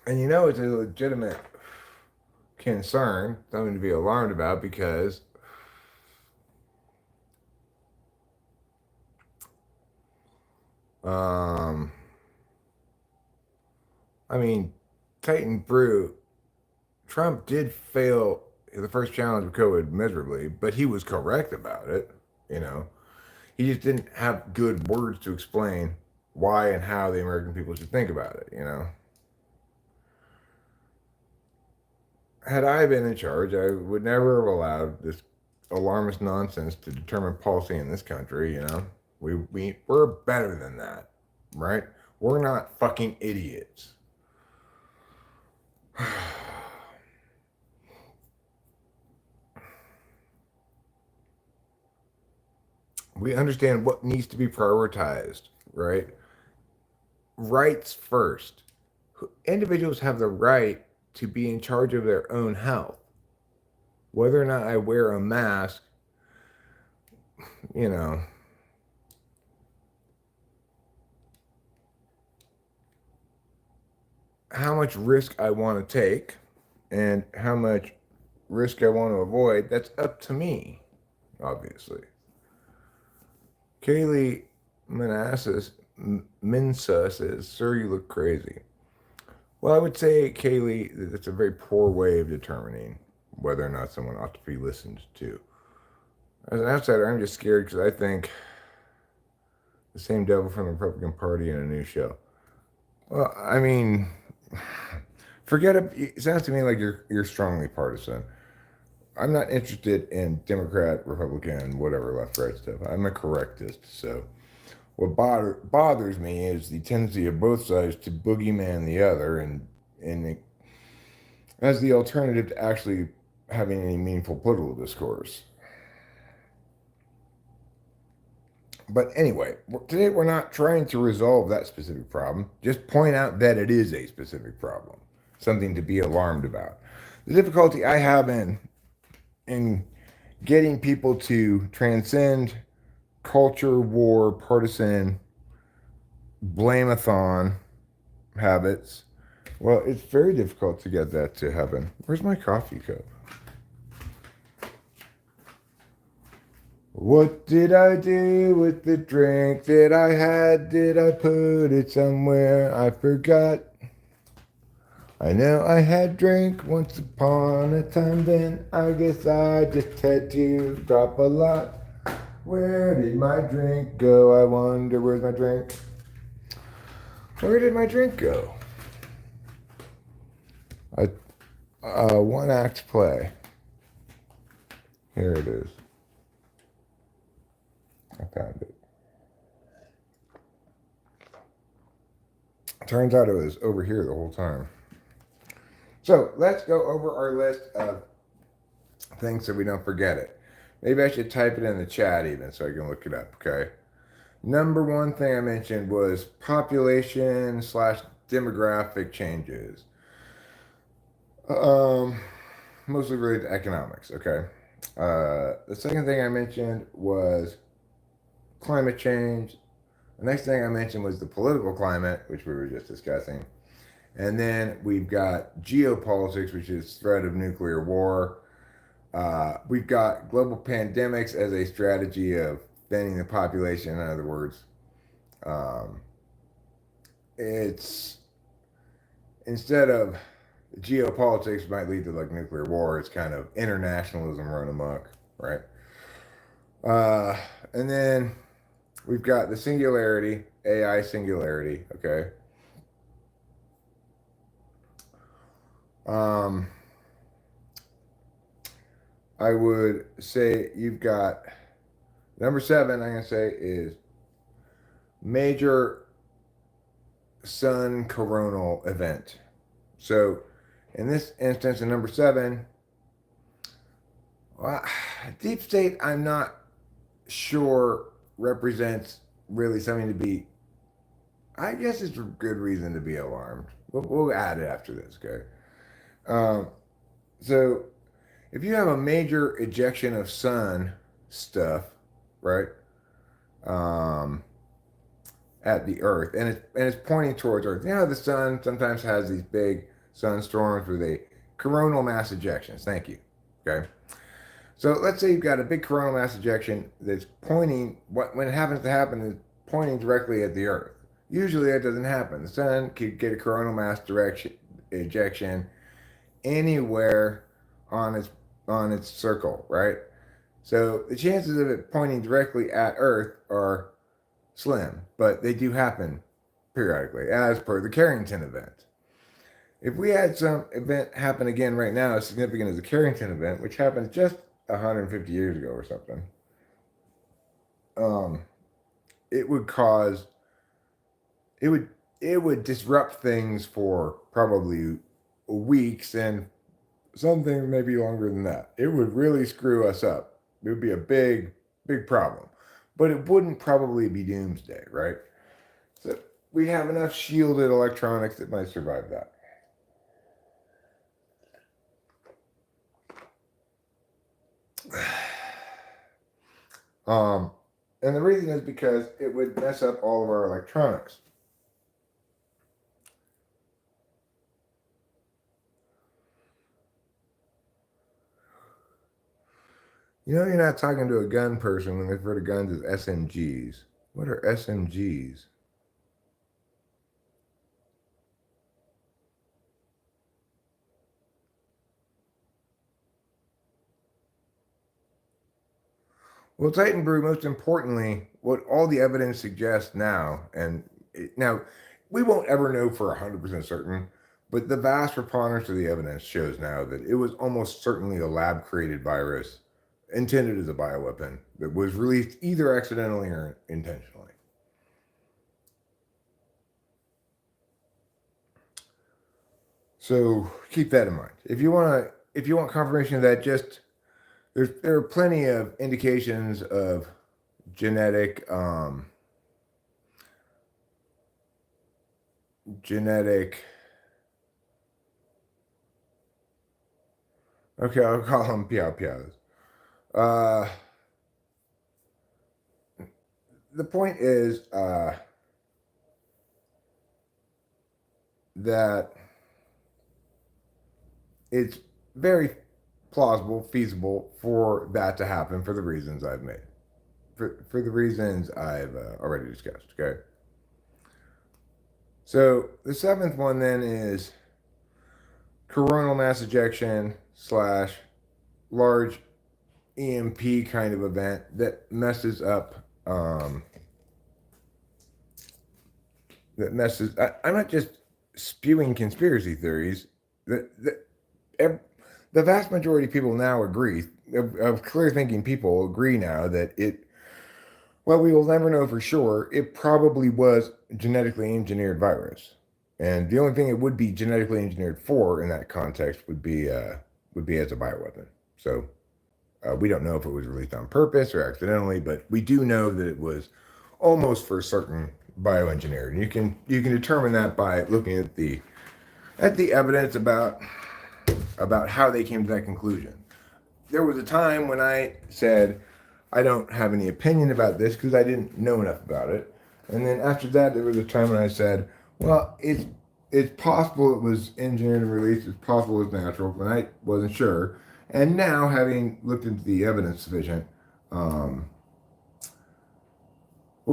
A: And it's a legitimate concern, something to be alarmed about, because I mean, Titan Brew, Trump did fail the first challenge of COVID miserably, but he was correct about it. He just didn't have good words to explain why and how the American people should think about it. Had I been in charge, I would never have allowed this alarmist nonsense to determine policy in this country. We're better than that, right? We're not fucking idiots. We understand what needs to be prioritized, right? Rights first. Individuals have the right to be in charge of their own health. Whether or not I wear a mask, how much risk I want to take and how much risk I want to avoid, that's up to me, obviously. Kaylee Minsa says, "Sir, you look crazy." Well, I would say, Kaylee, that it's a very poor way of determining whether or not someone ought to be listened to. As an outsider, I'm just scared because I think the same devil from the Republican Party in a new show. Well, I mean, forget it. It sounds to me like you're strongly partisan. I'm not interested in Democrat, Republican, whatever left right stuff. I'm a correctist. So what bothers me is the tendency of both sides to boogeyman the other, and as the alternative to actually having any meaningful political discourse. But anyway, today we're not trying to resolve that specific problem. Just point out that it is a specific problem, something to be alarmed about. The difficulty I have in getting people to transcend culture war, partisan, blame-a-thon habits. Well, it's very difficult to get that to happen. Where's my coffee cup? What did I do with the drink that I had? Did I put it somewhere? I forgot. I know I had drink once upon a time, then I guess I just had to drop a lot. Where did my drink go? I wonder, where's my drink? Where did my drink go? One act play. Here it is. I found it. Turns out it was over here the whole time. So let's go over our list of things so we don't forget it. Maybe I should type it in the chat even so I can look it up, okay? Number one thing I mentioned was population / demographic changes. Mostly related to economics, okay? The second thing I mentioned was climate change. The next thing I mentioned was the political climate, which we were just discussing. And then we've got geopolitics, which is threat of nuclear war. We've got global pandemics as a strategy of thinning the population. In other words, it's instead of geopolitics might lead to like nuclear war, it's kind of internationalism run amok, right? And then we've got the singularity, AI singularity, okay? Um, I would say you've got number 7, I'm going to say, is major sun coronal event. So in this instance, in number 7, well, deep state, I'm not sure represents really something to be, I guess it's a good reason to be alarmed. We'll add it after this, okay? Um, so if you have a major ejection of sun stuff, right, um, at the Earth, and it's pointing towards Earth. You know, the sun sometimes has these big sunstorms with a coronal mass ejections. Thank you. Okay. So let's say you've got a big coronal mass ejection that's pointing, when it happens to happen, is pointing directly at the Earth. Usually that doesn't happen. The sun could get a coronal mass direction ejection anywhere on its circle, right? So the chances of it pointing directly at Earth are slim, but they do happen periodically, as per the Carrington event. If we had some event happen again right now as significant as the Carrington event, which happened just 150 years ago or something, um, it would cause it would it would disrupt things for probably weeks, and some things maybe longer than that. It would really screw us up. It would be a big problem, but it wouldn't probably be doomsday, right? So we have enough shielded electronics that might survive that. Um, and the reason is because it would mess up all of our electronics. You know, you're not talking to a gun person when they refer to guns as SMGs. What are SMGs? Well, Titan Brew, most importantly, what all the evidence suggests now, now we won't ever know for 100% certain, but the vast preponderance of the evidence shows now that it was almost certainly a lab created virus intended as a bioweapon that was released either accidentally or intentionally. So keep that in mind. If you want confirmation of that, just there are plenty of indications of genetic genetic okay, I'll call them piao piaos. Uh, the point is that it's very plausible, feasible for that to happen for the reasons I've made, for the reasons I've already discussed. Okay. So the 7th one then is coronal mass ejection slash large EMP kind of event that messes up. I'm not just spewing conspiracy theories. The vast majority of people now agree, of clear thinking people agree now that well, we will never know for sure. It probably was genetically engineered virus. And the only thing it would be genetically engineered for in that context would be as a bioweapon. So we don't know if it was released on purpose or accidentally, but we do know that it was almost for certain bioengineered. And you can determine that by looking at the evidence about how they came to that conclusion. There was a time when I said I don't have any opinion about this because I didn't know enough about it. And then after that, there was a time when I said, well, it's possible it was engineered and released. It's possible it's natural, but I wasn't sure. And now, having looked into the evidence sufficient, well,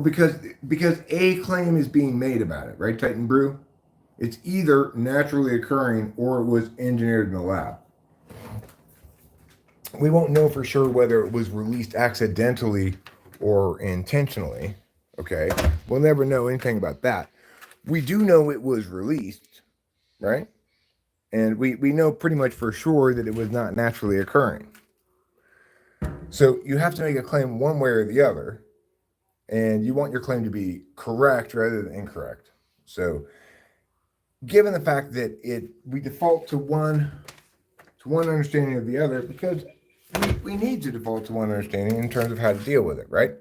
A: because a claim is being made about it, right, Titan Brew? It's either naturally occurring or it was engineered in the lab. We won't know for sure whether it was released accidentally or intentionally. Okay, we'll never know anything about that. We do know it was released, right? And we know pretty much for sure that it was not naturally occurring. So you have to make a claim one way or the other, and you want your claim to be correct rather than incorrect. So, given the fact that we default to one understanding of the other because we need to default to one understanding in terms of how to deal with it, right?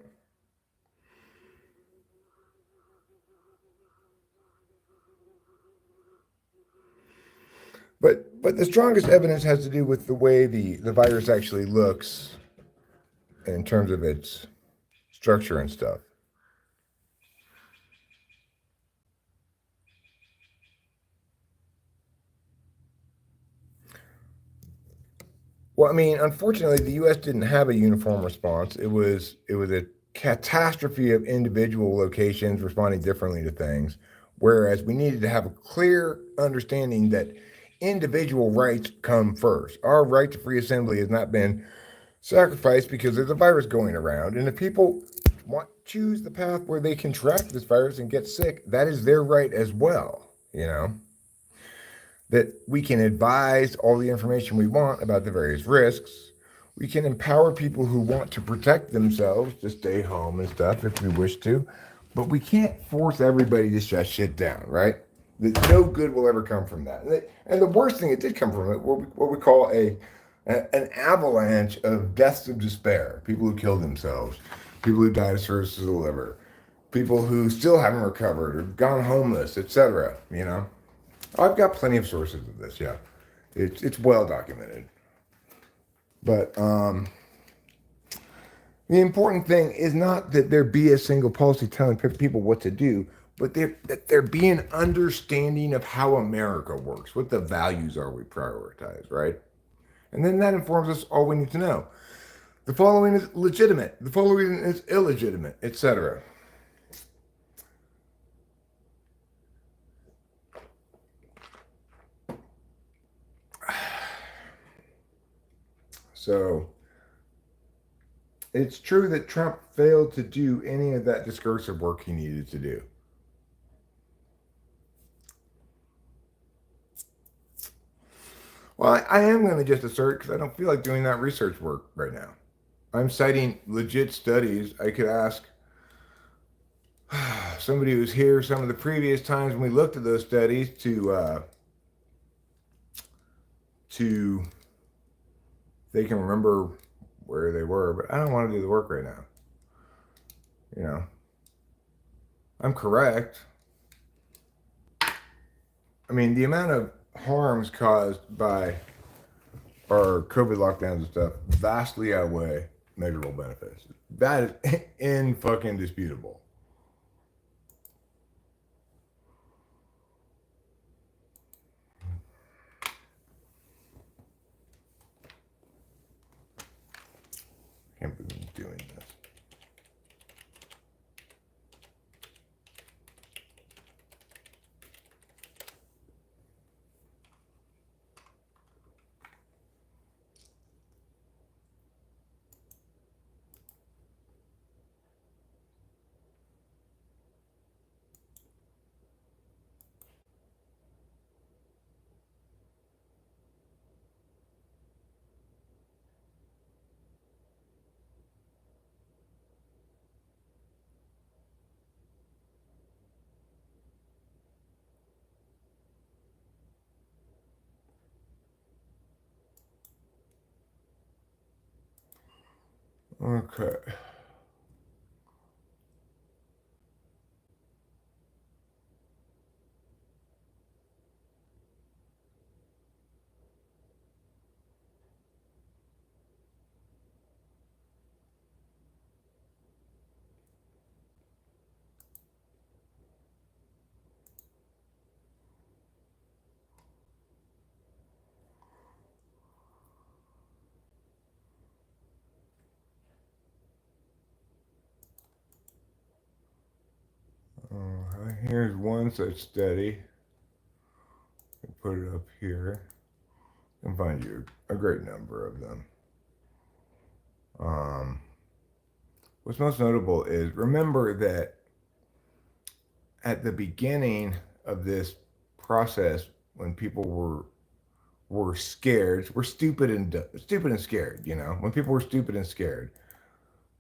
A: But the strongest evidence has to do with the way the virus actually looks in terms of its structure and stuff. Well, I mean, unfortunately, the U.S. didn't have a uniform response. It was a catastrophe of individual locations responding differently to things, whereas we needed to have a clear understanding that individual rights come first. Our right to free assembly has not been sacrificed because there's a virus going around, and if people want choose the path where they contract this virus and get sick, that is their right as well. You know that we can advise all the information we want about the various risks. We can empower people who want to protect themselves to stay home and stuff if we wish to, but we can't force everybody to shut shit down, right? That no good will ever come from that. And the worst thing that did come from it, what we call an avalanche of deaths of despair, people who killed themselves, people who died of cirrhosis of the liver, people who still haven't recovered or gone homeless, etc. I've got plenty of sources of this. Yeah, it's well documented. But the important thing is not that there be a single policy telling people what to do, but that there be an understanding of how America works, what the values are we prioritize, right? And then that informs us all we need to know. The following is legitimate. The following is illegitimate, etc. So it's true that Trump failed to do any of that discursive work he needed to do. Well, I am going to just assert because I don't feel like doing that research work right now. I'm citing legit studies. I could ask somebody who's here some of the previous times when we looked at those studies to they can remember where they were, but I don't want to do the work right now. You know, I'm correct. I mean, the amount of harms caused by our COVID lockdowns and stuff vastly outweigh measurable benefits. That is in fucking disputable. I can't believe I'm doing this. Okay. Here's one such study. I put it up here. I can find you a great number of them. Um, what's most notable is remember that at the beginning of this process, when people were scared, were stupid and scared. You know, when people were stupid and scared,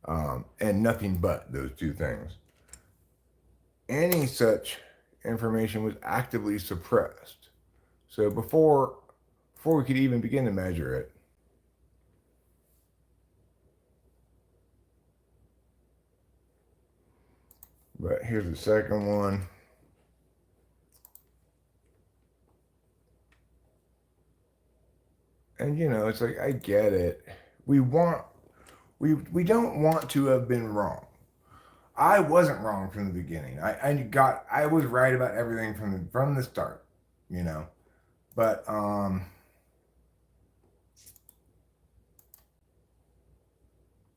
A: and nothing but those two things, any such information was actively suppressed. So before we could even begin to measure it, but here's the second one. And you know, it's like I get it. We want we don't want to have been wrong. I wasn't wrong from the beginning. I was right about everything from the start, you know. But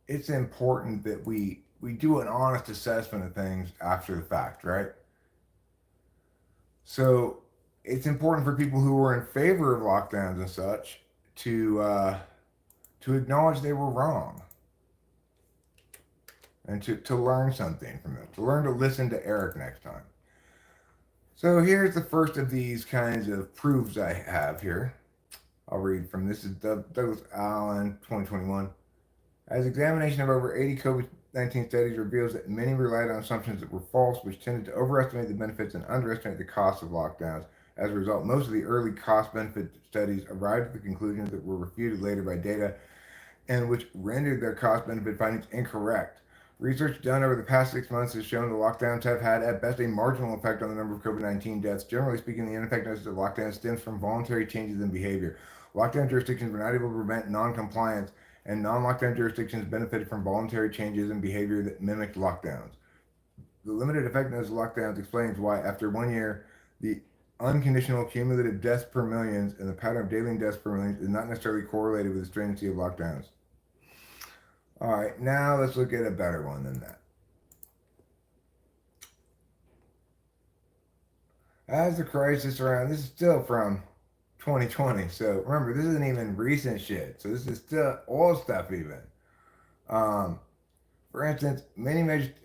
A: it's important that we do an honest assessment of things after the fact, right? So it's important for people who were in favor of lockdowns and such to acknowledge they were wrong and to learn something from them, to learn to listen to Eric next time. So here's the first of these kinds of proofs I have here. I'll read from this is Douglas Allen, 2021. As examination of over 80 COVID-19 studies reveals that many relied on assumptions that were false, which tended to overestimate the benefits and underestimate the costs of lockdowns. As a result, most of the early cost-benefit studies arrived at the conclusions that were refuted later by data and which rendered their cost-benefit findings incorrect. Research done over the past 6 months has shown the lockdowns have had at best a marginal effect on the number of COVID-19 deaths. Generally speaking, the ineffectiveness of lockdowns stems from voluntary changes in behavior. Lockdown jurisdictions were not able to prevent non-compliance, and non-lockdown jurisdictions benefited from voluntary changes in behavior that mimicked lockdowns. The limited effectiveness of lockdowns explains why, after 1 year, the unconditional cumulative deaths per millions and the pattern of daily deaths per millions is not necessarily correlated with the stringency of lockdowns. All right, now let's look at a better one than that. As the crisis around, this is still from 2020, so remember, this isn't even recent shit. So this is still old stuff, even. Um, for instance, many measures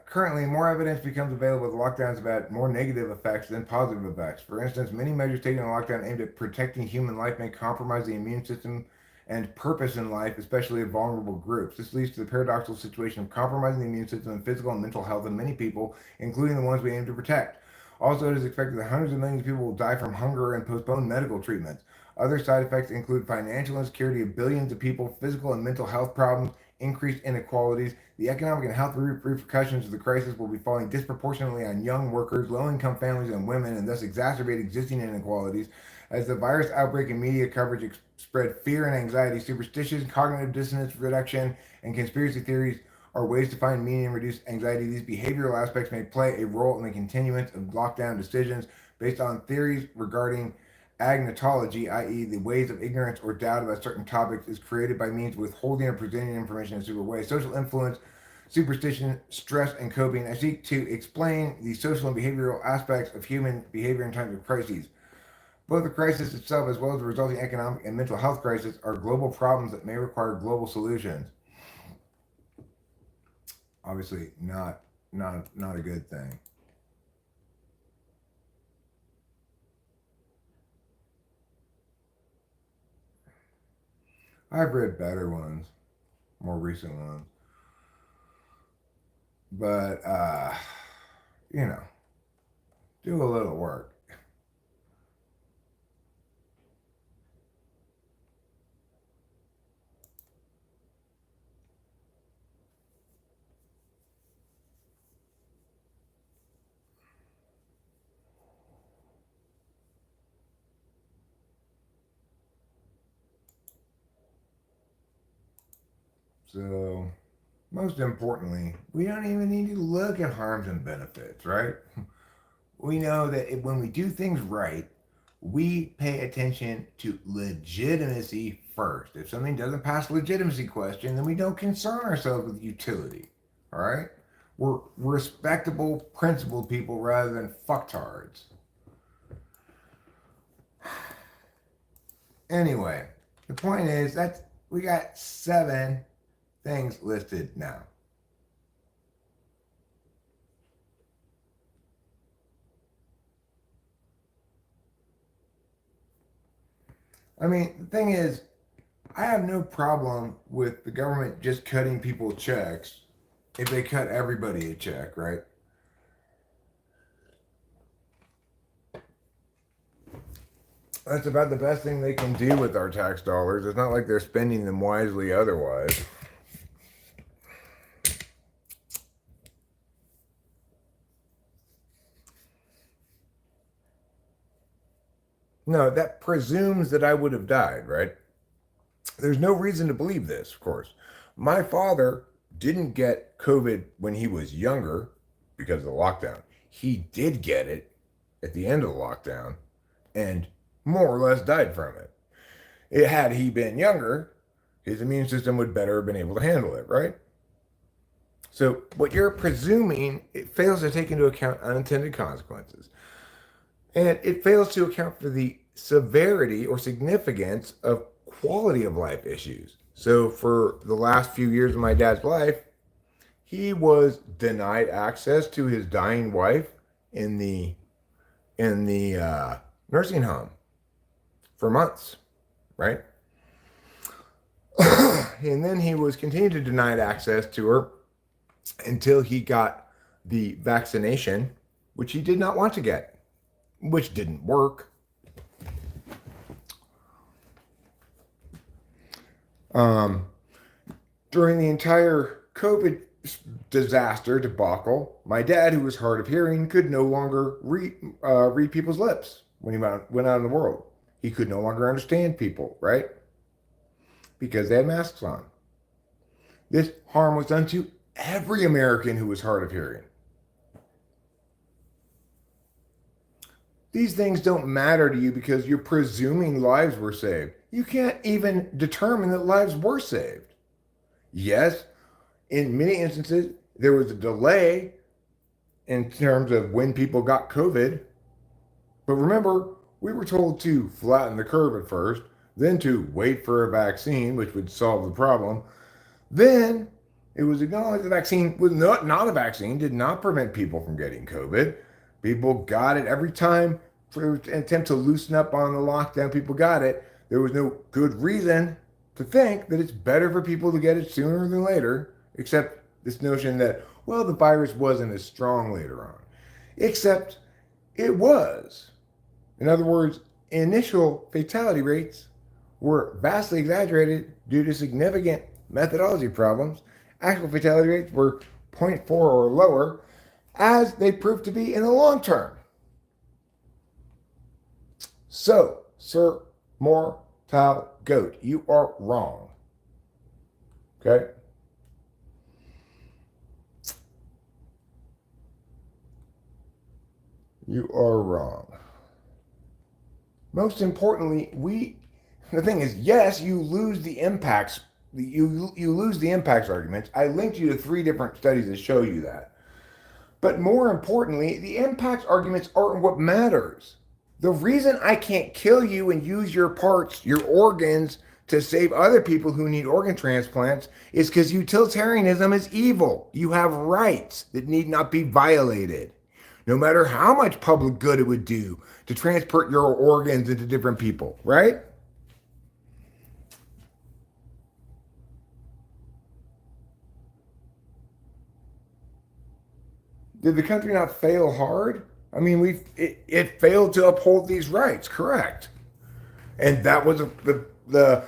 A: currently more evidence becomes available with lockdowns about more negative effects than positive effects. For instance, many measures taken in lockdown aimed at protecting human life may compromise the immune system and purpose in life, especially of vulnerable groups. This leads to the paradoxical situation of compromising the immune system and physical and mental health of many people, including the ones we aim to protect. Also, it is expected that hundreds of millions of people will die from hunger and postpone medical treatments. Other side effects include financial insecurity of billions of people, physical and mental health problems, increased inequalities. The economic and health repercussions of the crisis will be falling disproportionately on young workers, low-income families, and women, and thus exacerbate existing inequalities. As the virus outbreak and media coverage spread fear and anxiety, superstition, cognitive dissonance reduction, and conspiracy theories are ways to find meaning and reduce anxiety. These behavioral aspects may play a role in the continuance of lockdown decisions based on theories regarding agnotology, i.e., the ways of ignorance or doubt about certain topics is created by means of withholding or presenting information in a super way. Social influence, superstition, stress, and coping. I seek to explain the social and behavioral aspects of human behavior in times of crises. Both the crisis itself as well as the resulting economic and mental health crisis are global problems that may require global solutions. Obviously, not a good thing. I've read better ones, more recent ones, but you know, do a little work. So, most importantly, we don't even need to look at harms and benefits, right? We know that when we do things right, we pay attention to legitimacy first. If something doesn't pass the legitimacy question, then we don't concern ourselves with utility. All right? We're respectable, principled people rather than fucktards. Anyway, the point is that we got 7 things listed now. I mean, the thing is, I have no problem with the government just cutting people checks if they cut everybody a check, right? That's about the best thing they can do with our tax dollars. It's not like they're spending them wisely otherwise. No, that presumes that I would have died, right? There's no reason to believe this, of course. My father didn't get COVID when he was younger because of the lockdown. He did get it at the end of the lockdown and more or less died from it. Had he been younger, his immune system would better have been able to handle it, right? So what you're presuming, it fails to take into account unintended consequences. And it fails to account for the severity or significance of quality of life issues. So for the last few years of my dad's life, he was denied access to his dying wife in the nursing home for months, right? And then he was continued to denied access to her until he got the vaccination, which he did not want to get, which didn't work. During the entire COVID disaster debacle, my dad, who was hard of hearing, could no longer read people's lips when he went out in the world. He could no longer understand people, right? Because they had masks on. This harm was done to every American who was hard of hearing. These things don't matter to you because you're presuming lives were saved. You can't even determine that lives were saved. Yes, in many instances, there was a delay in terms of when people got COVID. But remember, we were told to flatten the curve at first, then to wait for a vaccine, which would solve the problem. Then it was acknowledged the vaccine was not a vaccine, did not prevent people from getting COVID. People got it every time for an attempt to loosen up on the lockdown. People got it. There was no good reason to think that it's better for people to get it sooner than later, except this notion that, well, the virus wasn't as strong later on. Except it was. In other words, initial fatality rates were vastly exaggerated due to significant methodology problems. Actual fatality rates were 0.4 or lower, as they proved to be in the long term. So, Sir Mortal Goat, you are wrong. Okay? You are wrong. Most importantly, the thing is, yes, you lose the impacts. You lose the impacts arguments. I linked you to 3 different studies that show you that. But more importantly, the impacts arguments aren't what matters. The reason I can't kill you and use your parts, your organs, to save other people who need organ transplants is because utilitarianism is evil. You have rights that need not be violated, no matter how much public good it would do to transport your organs into different people, right? Did the country not fail hard? I mean, it failed to uphold these rights, correct? And that was the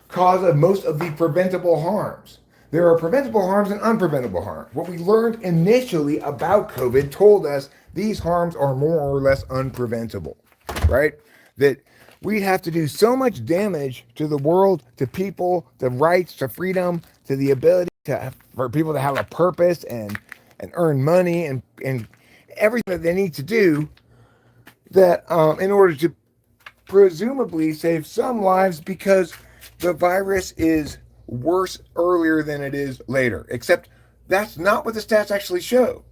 A: cause of most of the preventable harms. There are preventable harms and unpreventable harms. What we learned initially about COVID told us these harms are more or less unpreventable, right? That we'd have to do so much damage to the world, to people, to rights, to freedom, to the ability for people to have a purpose and earn money and everything that they need to do that in order to presumably save some lives, because the virus is worse earlier than it is later. Except that's not what the stats actually show.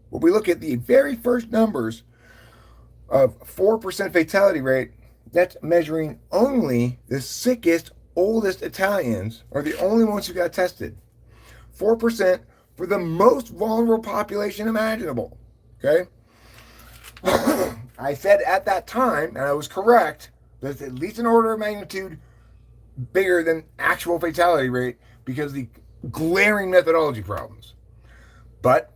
A: When we look at the very first numbers of 4% fatality rate, that's measuring only the sickest, oldest Italians are the only ones who got tested. 4% for the most vulnerable population imaginable. Okay? I said at that time, and I was correct, That's at least an order of magnitude bigger than actual fatality rate because of the glaring methodology problems. But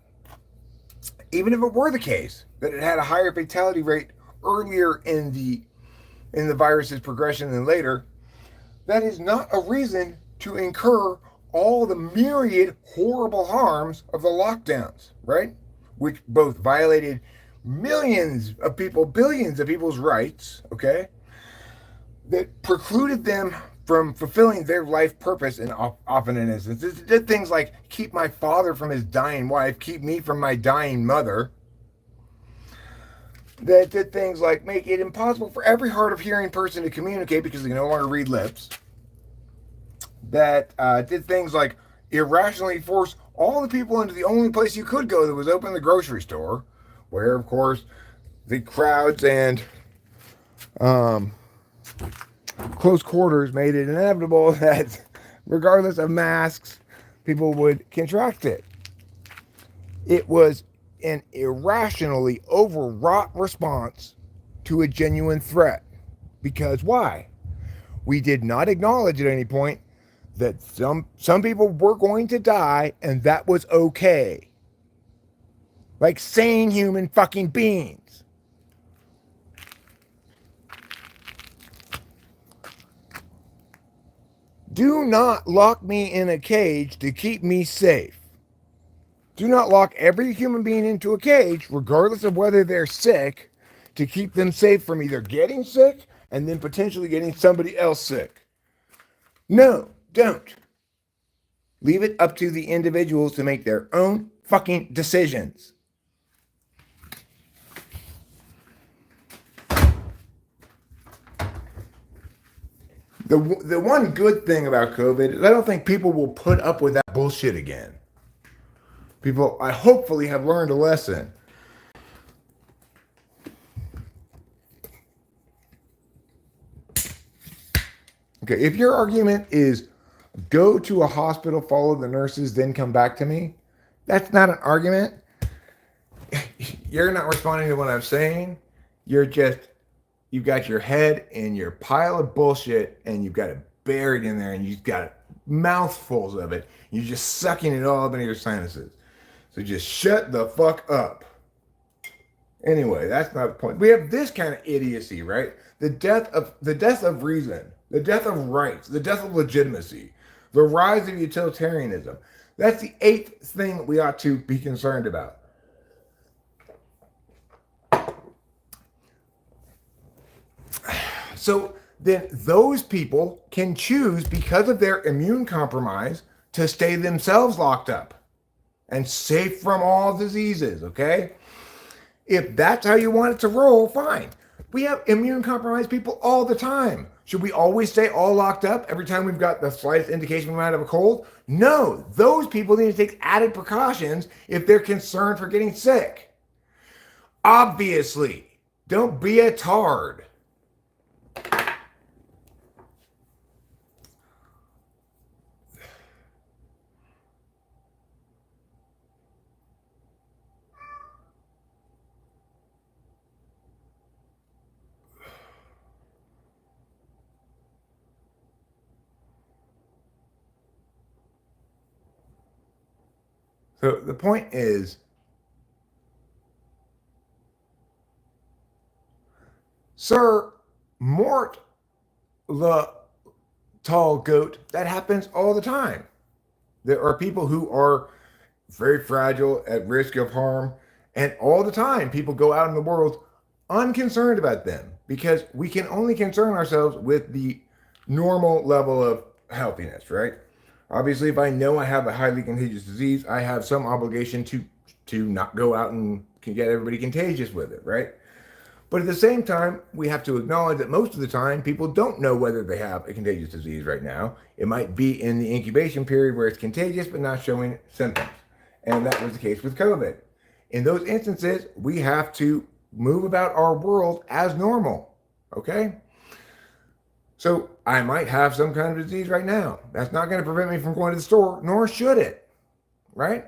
A: even if it were the case that it had a higher fatality rate earlier in the virus's progression than later, that is not a reason to incur all the myriad horrible harms of the lockdowns, right? Which both violated millions of people, billions of people's rights, okay? That precluded them from fulfilling their life purpose in often in instances. It did things like keep my father from his dying wife, keep me from my dying mother. That did things like make it impossible for every hard of hearing person to communicate because they can no longer read lips. That did things like irrationally force all the people into the only place you could go that was open, the grocery store, where, of course, the crowds and close quarters made it inevitable that, regardless of masks, people would contract it. It was an irrationally overwrought response to a genuine threat. Because why? We did not acknowledge at any point that some people were going to die and that was okay. Like sane human fucking beings. Do not lock me in a cage to keep me safe. Do not lock every human being into a cage, regardless of whether they're sick, to keep them safe from either getting sick and then potentially getting somebody else sick. No, don't. Leave it up to the individuals to make their own fucking decisions. The one good thing about COVID is I don't think people will put up with that bullshit again. People, I hopefully have learned a lesson. Okay, if your argument is go to a hospital, follow the nurses, then come back to me, that's not an argument. You're not responding to what I'm saying. You've got your head in your pile of bullshit and you've got it buried in there and you've got mouthfuls of it. You're just sucking it all up into your sinuses. So just shut the fuck up. Anyway, that's not the point. We have this kind of idiocy, right? The death of reason, the death of rights, the death of legitimacy, the rise of utilitarianism. That's the eighth thing that we ought to be concerned about. So then those people can choose, because of their immune compromise, to stay themselves locked up and safe from all diseases, okay? If that's how you want it to roll, fine. We have immune compromised people all the time. Should we always stay all locked up every time we've got the slightest indication we might have a cold? No, those people need to take added precautions if they're concerned for getting sick. Obviously, don't be a tard. So the point is, Sir Mort the tall goat, that happens all the time. There are people who are very fragile, at risk of harm, and all the time people go out in the world unconcerned about them because we can only concern ourselves with the normal level of healthiness, right? Obviously, if I know I have a highly contagious disease, I have some obligation to not go out and can get everybody contagious with it, right? But at the same time, we have to acknowledge that most of the time, people don't know whether they have a contagious disease right now. It might be in the incubation period where it's contagious but not showing symptoms. And that was the case with COVID. In those instances, we have to move about our world as normal, okay? So I might have some kind of disease right now. That's not going to prevent me from going to the store, nor should it, right?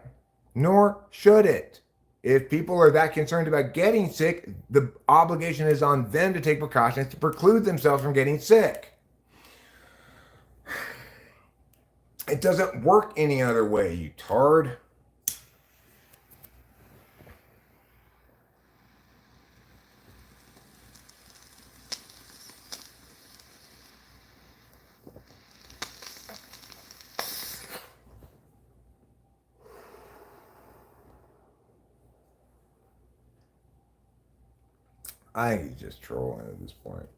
A: Nor should it. If people are that concerned about getting sick, the obligation is on them to take precautions to preclude themselves from getting sick. It doesn't work any other way, you tard. I think he's just trolling at this point.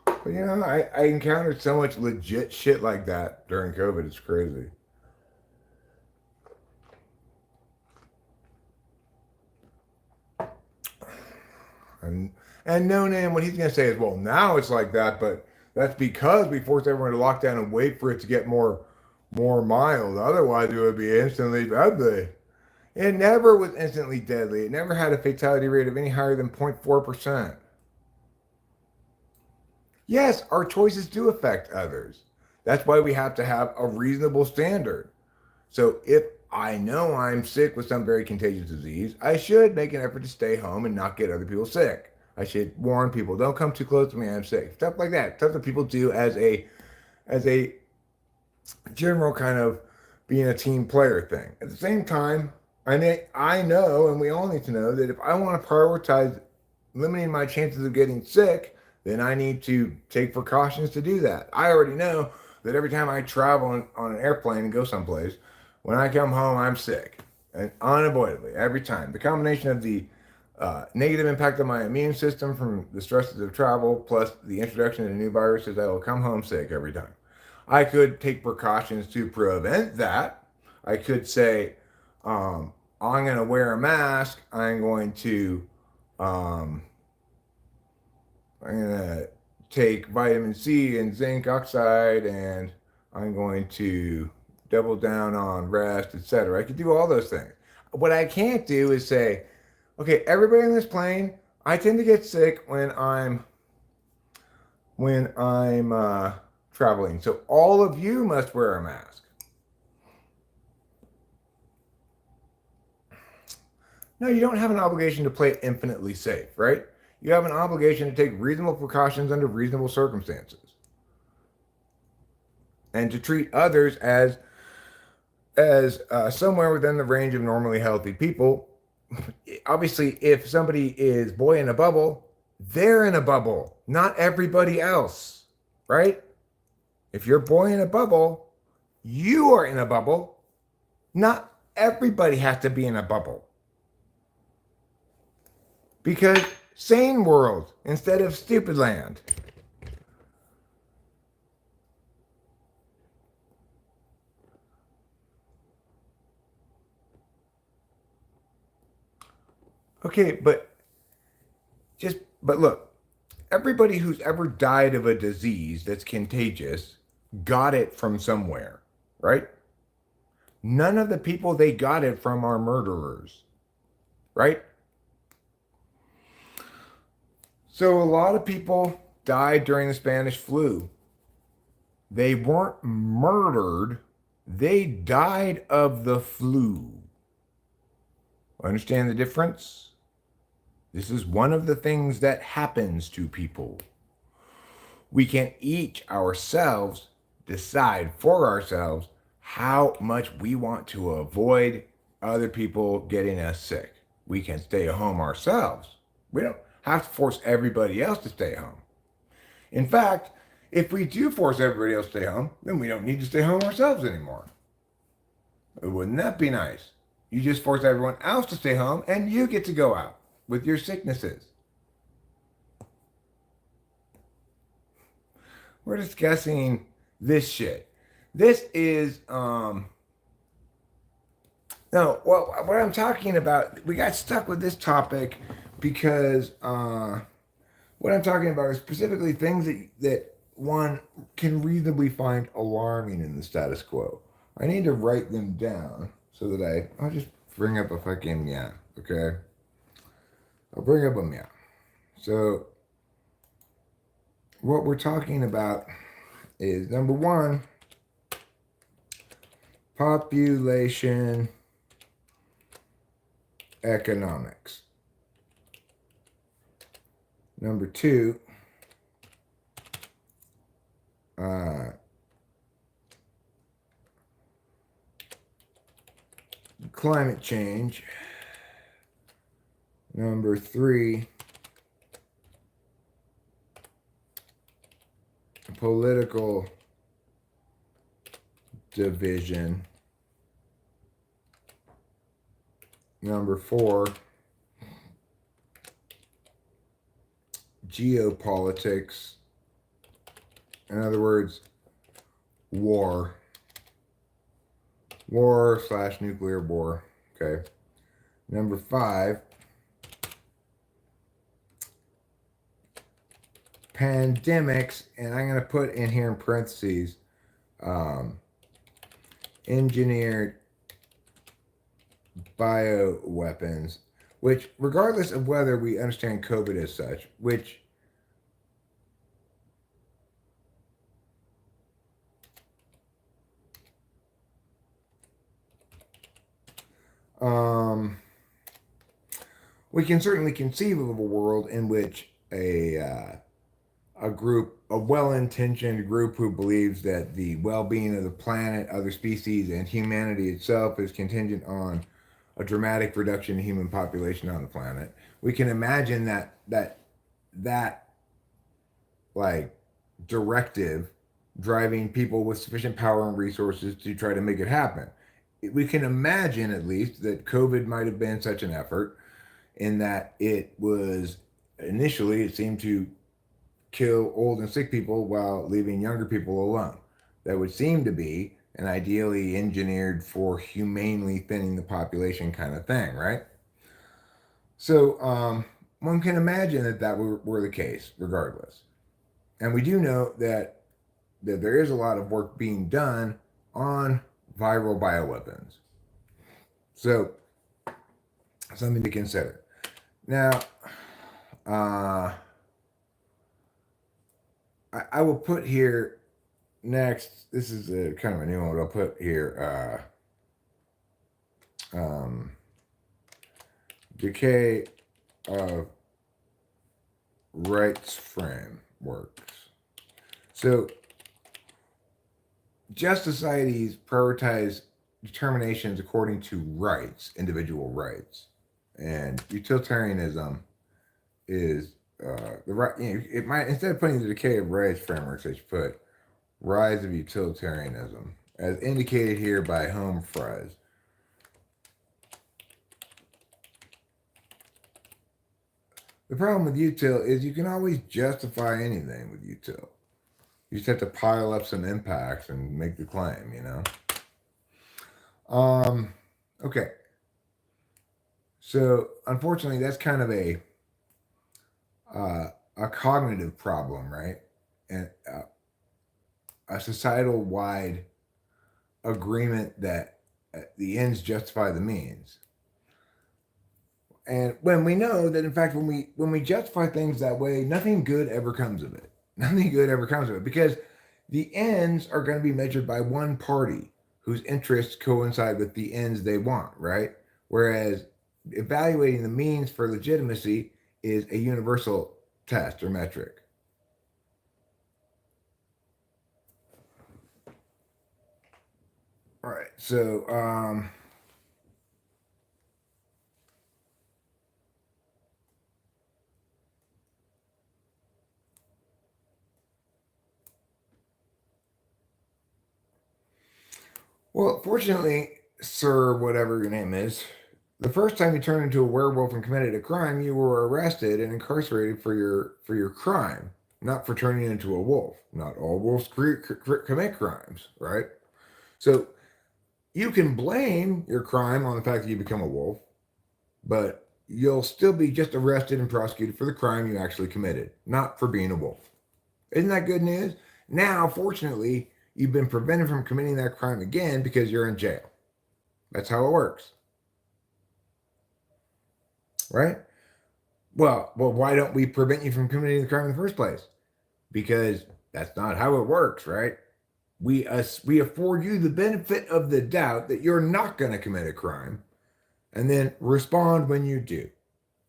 A: But you know, I encountered so much legit shit like that during COVID. It's crazy. And and no name, what he's gonna say is, well, now it's like that, but that's because we forced everyone to lock down and wait for it to get more mild. Otherwise, it would be instantly deadly. It never was instantly deadly. It never had a fatality rate of any higher than 0.4%. Yes, our choices do affect others. That's why we have to have a reasonable standard. So if I know I'm sick with some very contagious disease, I should make an effort to stay home and not get other people sick. I should warn people, don't come too close to me, I'm sick. Stuff like that. Stuff that people do as a general kind of being a team player thing. At the same time, I know, and we all need to know, that if I want to prioritize limiting my chances of getting sick, then I need to take precautions to do that. I already know that every time I travel on an airplane and go someplace, when I come home, I'm sick. And unavoidably, every time. The combination of the negative impact on my immune system from the stresses of travel, plus the introduction of new viruses, I will come home sick every time. I could take precautions to prevent that. I could say, I'm going to wear a mask. Um, I'm going to take vitamin C and zinc oxide, and I'm going to double down on rest, etc. I could do all those things. What I can't do is say, okay, everybody on this plane, I tend to get sick when I'm traveling. So all of you must wear a mask. No, you don't have an obligation to play it infinitely safe, right? You have an obligation to take reasonable precautions under reasonable circumstances and to treat others as somewhere within the range of normally healthy people. Obviously, if somebody is boy in a bubble, they're in a bubble, not everybody else, right? If you're boy in a bubble, you are in a bubble. Not everybody has to be in a bubble. Because sane world instead of stupid land. Okay, but look, everybody who's ever died of a disease that's contagious got it from somewhere, right? None of the people they got it from are murderers, right? So a lot of people died during the Spanish flu. They weren't murdered, they died of the flu. Understand the difference? This is one of the things that happens to people. We can each ourselves decide for ourselves how much we want to avoid other people getting us sick. We can stay home ourselves. We don't have to force everybody else to stay home. In fact, if we do force everybody else to stay home, then we don't need to stay home ourselves anymore. Wouldn't that be nice? You just force everyone else to stay home and you get to go out with your sicknesses. We're discussing this shit. This is no, well, what I'm talking about, we got stuck with this topic because what I'm talking about are specifically things that one can reasonably find alarming in the status quo. I need to write them down so that I'll just bring up a fucking yeah, okay? I'll bring up a yeah. So what we're talking about is number one, population economics. Number two, climate change. Number three, political division. Number four, geopolitics. In other words, war. War/nuclear war. Okay. Number five, pandemics, and I'm going to put in here in parentheses, engineered bioweapons, which, regardless of whether we understand COVID as such, which we can certainly conceive of a world in which a group, a well-intentioned group who believes that the well-being of the planet, other species, and humanity itself is contingent on a dramatic reduction in human population on the planet. We can imagine that like directive driving people with sufficient power and resources to try to make it happen. We can imagine at least that COVID might have been such an effort in that it was initially, it seemed to kill old and sick people while leaving younger people alone. That would seem to be an ideally engineered for humanely thinning the population kind of thing, right? So one can imagine that were the case regardless. And we do know that there is a lot of work being done on viral bioweapons. So something to consider. Now, I will put here next. This is a kind of a new one. But I'll put here decay of rights frameworks. So, just societies prioritize determinations according to rights, individual rights, and utilitarianism is the right. You know, it might, instead of putting the decay of rights frameworks, I should put rise of utilitarianism, as indicated here by Humphreys. The problem with util is you can always justify anything with util. You just have to pile up some impacts and make the claim, you know? Okay. So, unfortunately, that's kind of a cognitive problem, right? And a societal wide agreement that the ends justify the means. And when we know that, in fact, when we justify things that way, nothing good ever comes of it. Nothing good ever comes of it because the ends are going to be measured by one party whose interests coincide with the ends they want, right? Whereas evaluating the means for legitimacy is a universal test or metric. All right, so well, fortunately, sir, whatever your name is, the first time you turned into a werewolf and committed a crime, you were arrested and incarcerated for your crime, not for turning into a wolf. Not all wolves commit crimes, right? So you can blame your crime on the fact that you become a wolf, but you'll still be just arrested and prosecuted for the crime you actually committed, not for being a wolf. Isn't that good news? Now, fortunately, you've been prevented from committing that crime again because you're in jail. That's how it works. Right? Well, why don't we prevent you from committing the crime in the first place? Because that's not how it works, right? We afford you the benefit of the doubt that you're not going to commit a crime, and then respond when you do.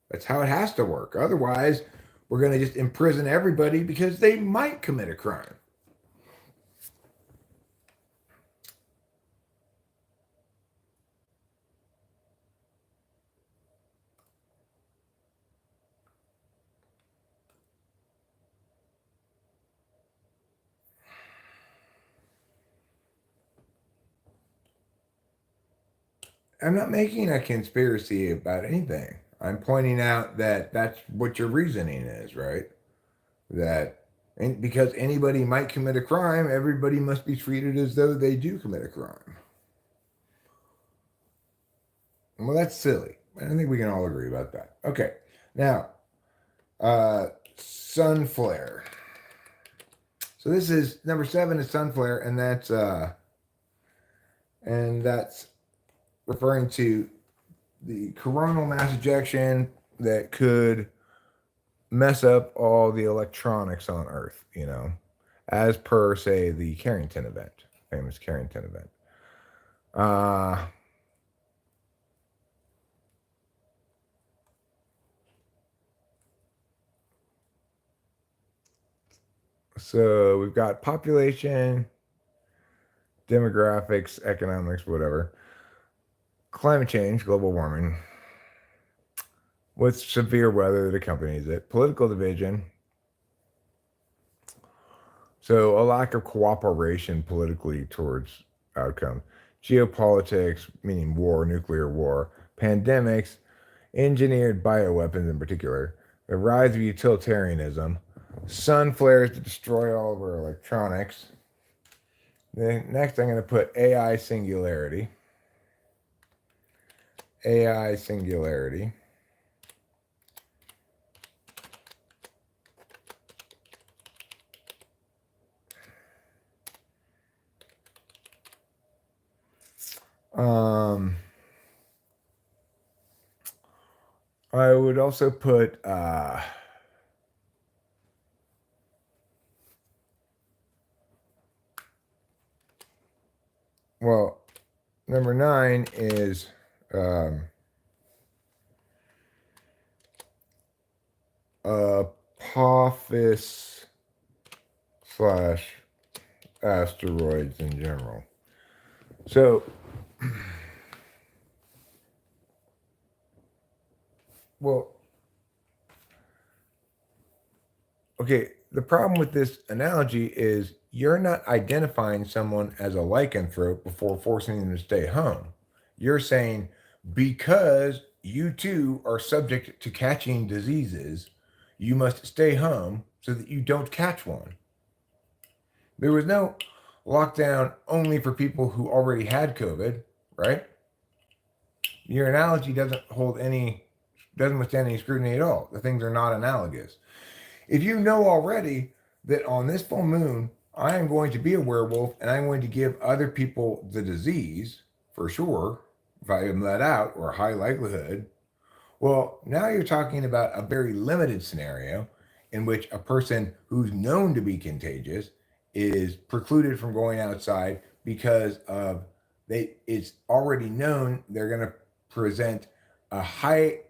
A: That's how it has to work. Otherwise, we're going to just imprison everybody because they might commit a crime. I'm not making a conspiracy about anything. I'm pointing out that that's what your reasoning is, right? That and because anybody might commit a crime, everybody must be treated as though they do commit a crime. Well, that's silly. I think we can all agree about that. Okay. Now, sun flare. So this is number 7 is sun flare, and that's referring to the coronal mass ejection that could mess up all the electronics on Earth, as per, say, the Carrington event, famous Carrington event. Uh, so we've got population, demographics, economics, whatever, climate change, global warming, with severe weather that accompanies it, political division. So a lack of cooperation politically towards outcome, geopolitics, meaning war, nuclear war, pandemics, engineered bioweapons in particular, the rise of utilitarianism, sun flares to destroy all of our electronics. Then next I'm going to put AI singularity. AI singularity. I would also put well, number 9 is Apophis slash asteroids in general. So, well, okay, the problem with this analogy is you're not identifying someone as a lycanthrope before forcing them to stay home. You're saying because you too are subject to catching diseases, you must stay home so that you don't catch one. There was no lockdown only for people who already had COVID, right? Your analogy doesn't withstand any scrutiny at all. The things are not analogous. If you know already that on this full moon, I am going to be a werewolf and I'm going to give other people the disease, for sure, if I am let out, or a high likelihood, well, now you're talking about a very limited scenario in which a person who's known to be contagious is precluded from going outside because of it's already known they're going to present a high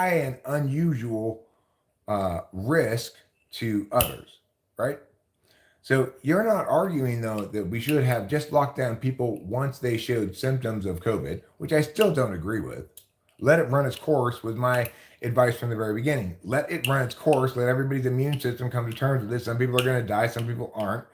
A: and unusual risk to others, right? So you're not arguing though that we should have just locked down people once they showed symptoms of COVID, which I still don't agree with. Let it run its course was my advice from the very beginning. Let it run its course. Let everybody's immune system come to terms with this. Some people are going to die. Some people aren't.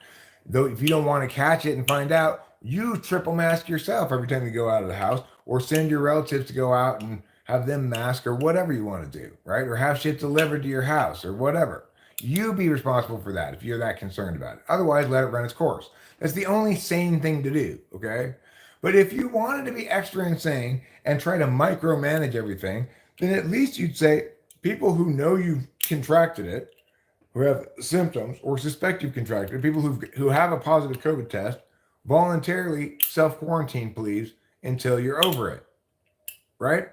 A: Though if you don't want to catch it and find out, you triple mask yourself every time you go out of the house, or send your relatives to go out and have them mask, or whatever you want to do, right? Or have shit delivered to your house or whatever. You be responsible for that if you're that concerned about it. Otherwise, let it run its course. That's the only sane thing to do, okay? But if you wanted to be extra insane and try to micromanage everything, then at least you'd say people who know you've contracted it, who have symptoms or suspect you've contracted it, people who have a positive COVID test, voluntarily self quarantine, please, until you're over it, right?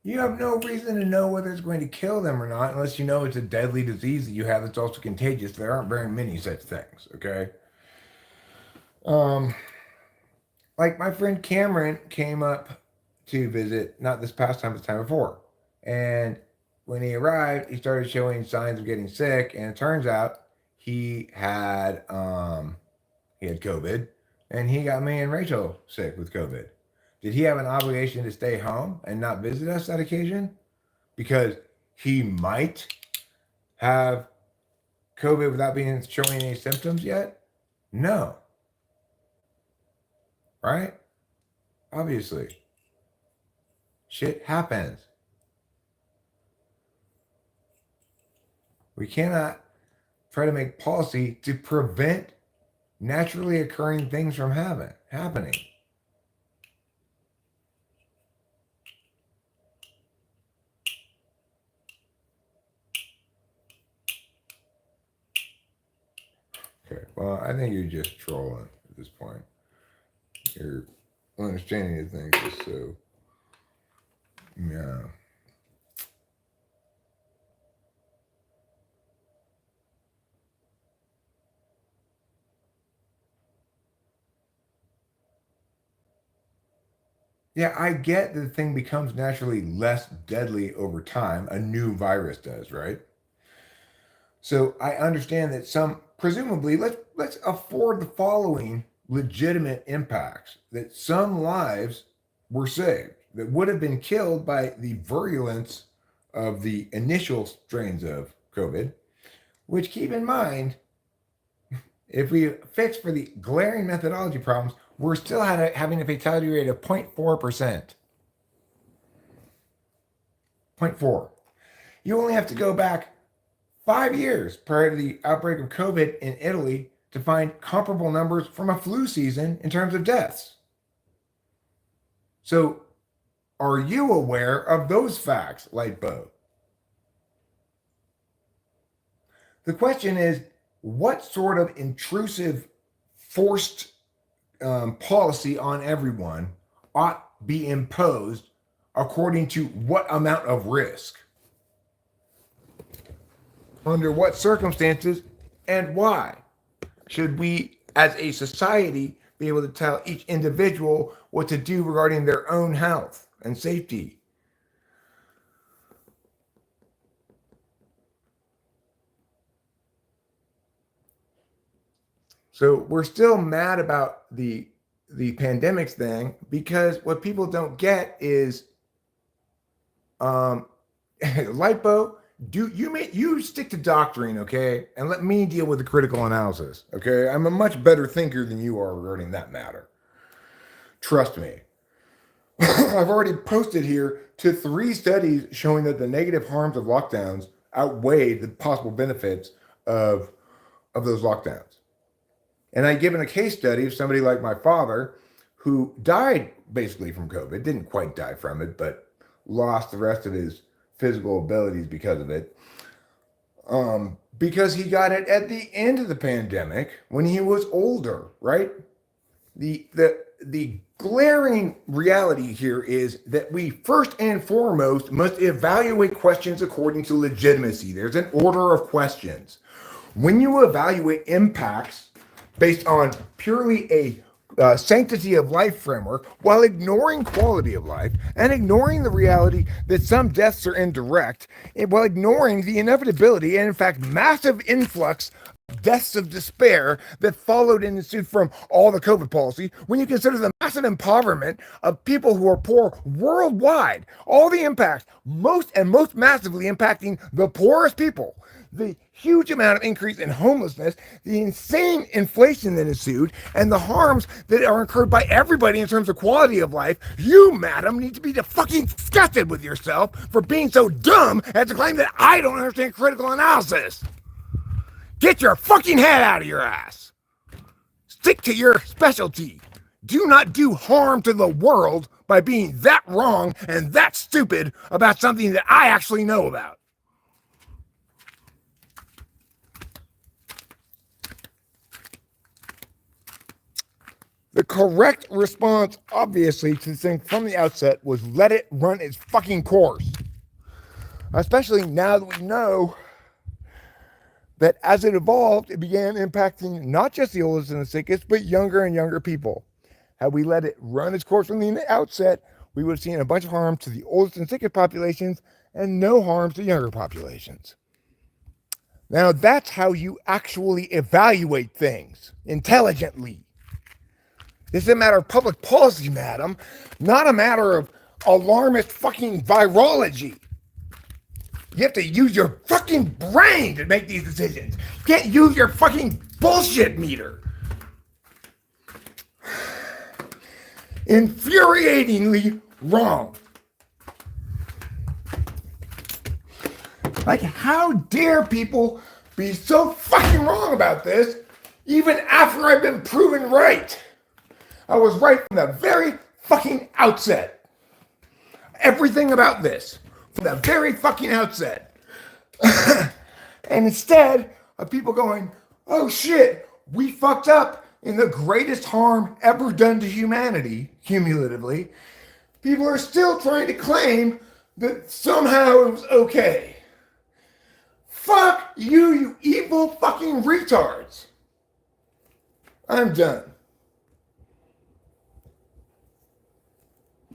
A: You have no reason to know whether it's going to kill them or not unless you know it's a deadly disease that you have that's also contagious. There aren't very many such things, okay? Um, like my friend Cameron came up to visit, not this past time, but the time before. And when he arrived, he started showing signs of getting sick, and it turns out he had he had COVID, and he got me and Rachel sick with COVID. Did he have an obligation to stay home and not visit us that occasion? Because he might have COVID without being showing any symptoms yet? No. Right? Obviously. Shit happens. We cannot try to make policy to prevent naturally occurring things from happening. Okay, well, I think you're just trolling at this point. Your understanding of things is so, yeah. Yeah, I get that the thing becomes naturally less deadly over time. A new virus does, right? So I understand that some, presumably, let's afford the following legitimate impacts: that some lives were saved that would have been killed by the virulence of the initial strains of COVID. Which, keep in mind, if we fix for the glaring methodology problems, we're still having a fatality rate of 0.4%. 0.4. You only have to go back 5 years prior to the outbreak of COVID in Italy to find comparable numbers from a flu season in terms of deaths. So, are you aware of those facts, Lightboat? The question is, what sort of intrusive, forced policy on everyone ought be imposed according to what amount of risk? Under what circumstances and why? Should we, as a society, be able to tell each individual what to do regarding their own health and safety? So we're still mad about the pandemics thing because what people don't get is um lipo. You stick to doctrine, okay, and let me deal with the critical analysis, okay? I'm a much better thinker than you are regarding that matter. Trust me. I've already posted here to 3 studies showing that the negative harms of lockdowns outweigh the possible benefits of those lockdowns. And I've given a case study of somebody like my father who died basically from COVID, didn't quite die from it, but lost the rest of his physical abilities because of it. Because he got it at the end of the pandemic when he was older, right? The glaring reality here is that we first and foremost must evaluate questions according to legitimacy. There's an order of questions. When you evaluate impacts based on purely a sanctity of life framework while ignoring quality of life and ignoring the reality that some deaths are indirect, while ignoring the inevitability and, in fact, massive influx of deaths of despair that followed and ensued from all the COVID policy, when you consider the massive impoverishment of people who are poor worldwide, all the impacts, most massively impacting the poorest people, the huge amount of increase in homelessness, the insane inflation that ensued, and the harms that are incurred by everybody in terms of quality of life, you, madam, need to be fucking disgusted with yourself for being so dumb as to claim that I don't understand critical analysis. Get your fucking head out of your ass. Stick to your specialty. Do not do harm to the world by being that wrong and that stupid about something that I actually know about. The
B: correct response, obviously, to the thing from the outset was let it run its fucking course. Especially now that we know that as it evolved, it began impacting not just the oldest and the sickest, but younger and younger people. Had we let it run its course from the outset, we would have seen a bunch of harm to the oldest and sickest populations and no harm to younger populations. Now, that's how you actually evaluate things intelligently. This is a matter of public policy, madam, not a matter of alarmist fucking virology. You have to use your fucking brain to make these decisions. You can't use your fucking bullshit meter. Infuriatingly wrong. Like, how dare people be so fucking wrong about this, even after I've been proven right? I was right from the very fucking outset. Everything about this, from the very fucking outset. And instead of people going, oh shit, we fucked up in the greatest harm ever done to humanity, cumulatively, people are still trying to claim that somehow it was okay. Fuck you, you evil fucking retards. I'm done.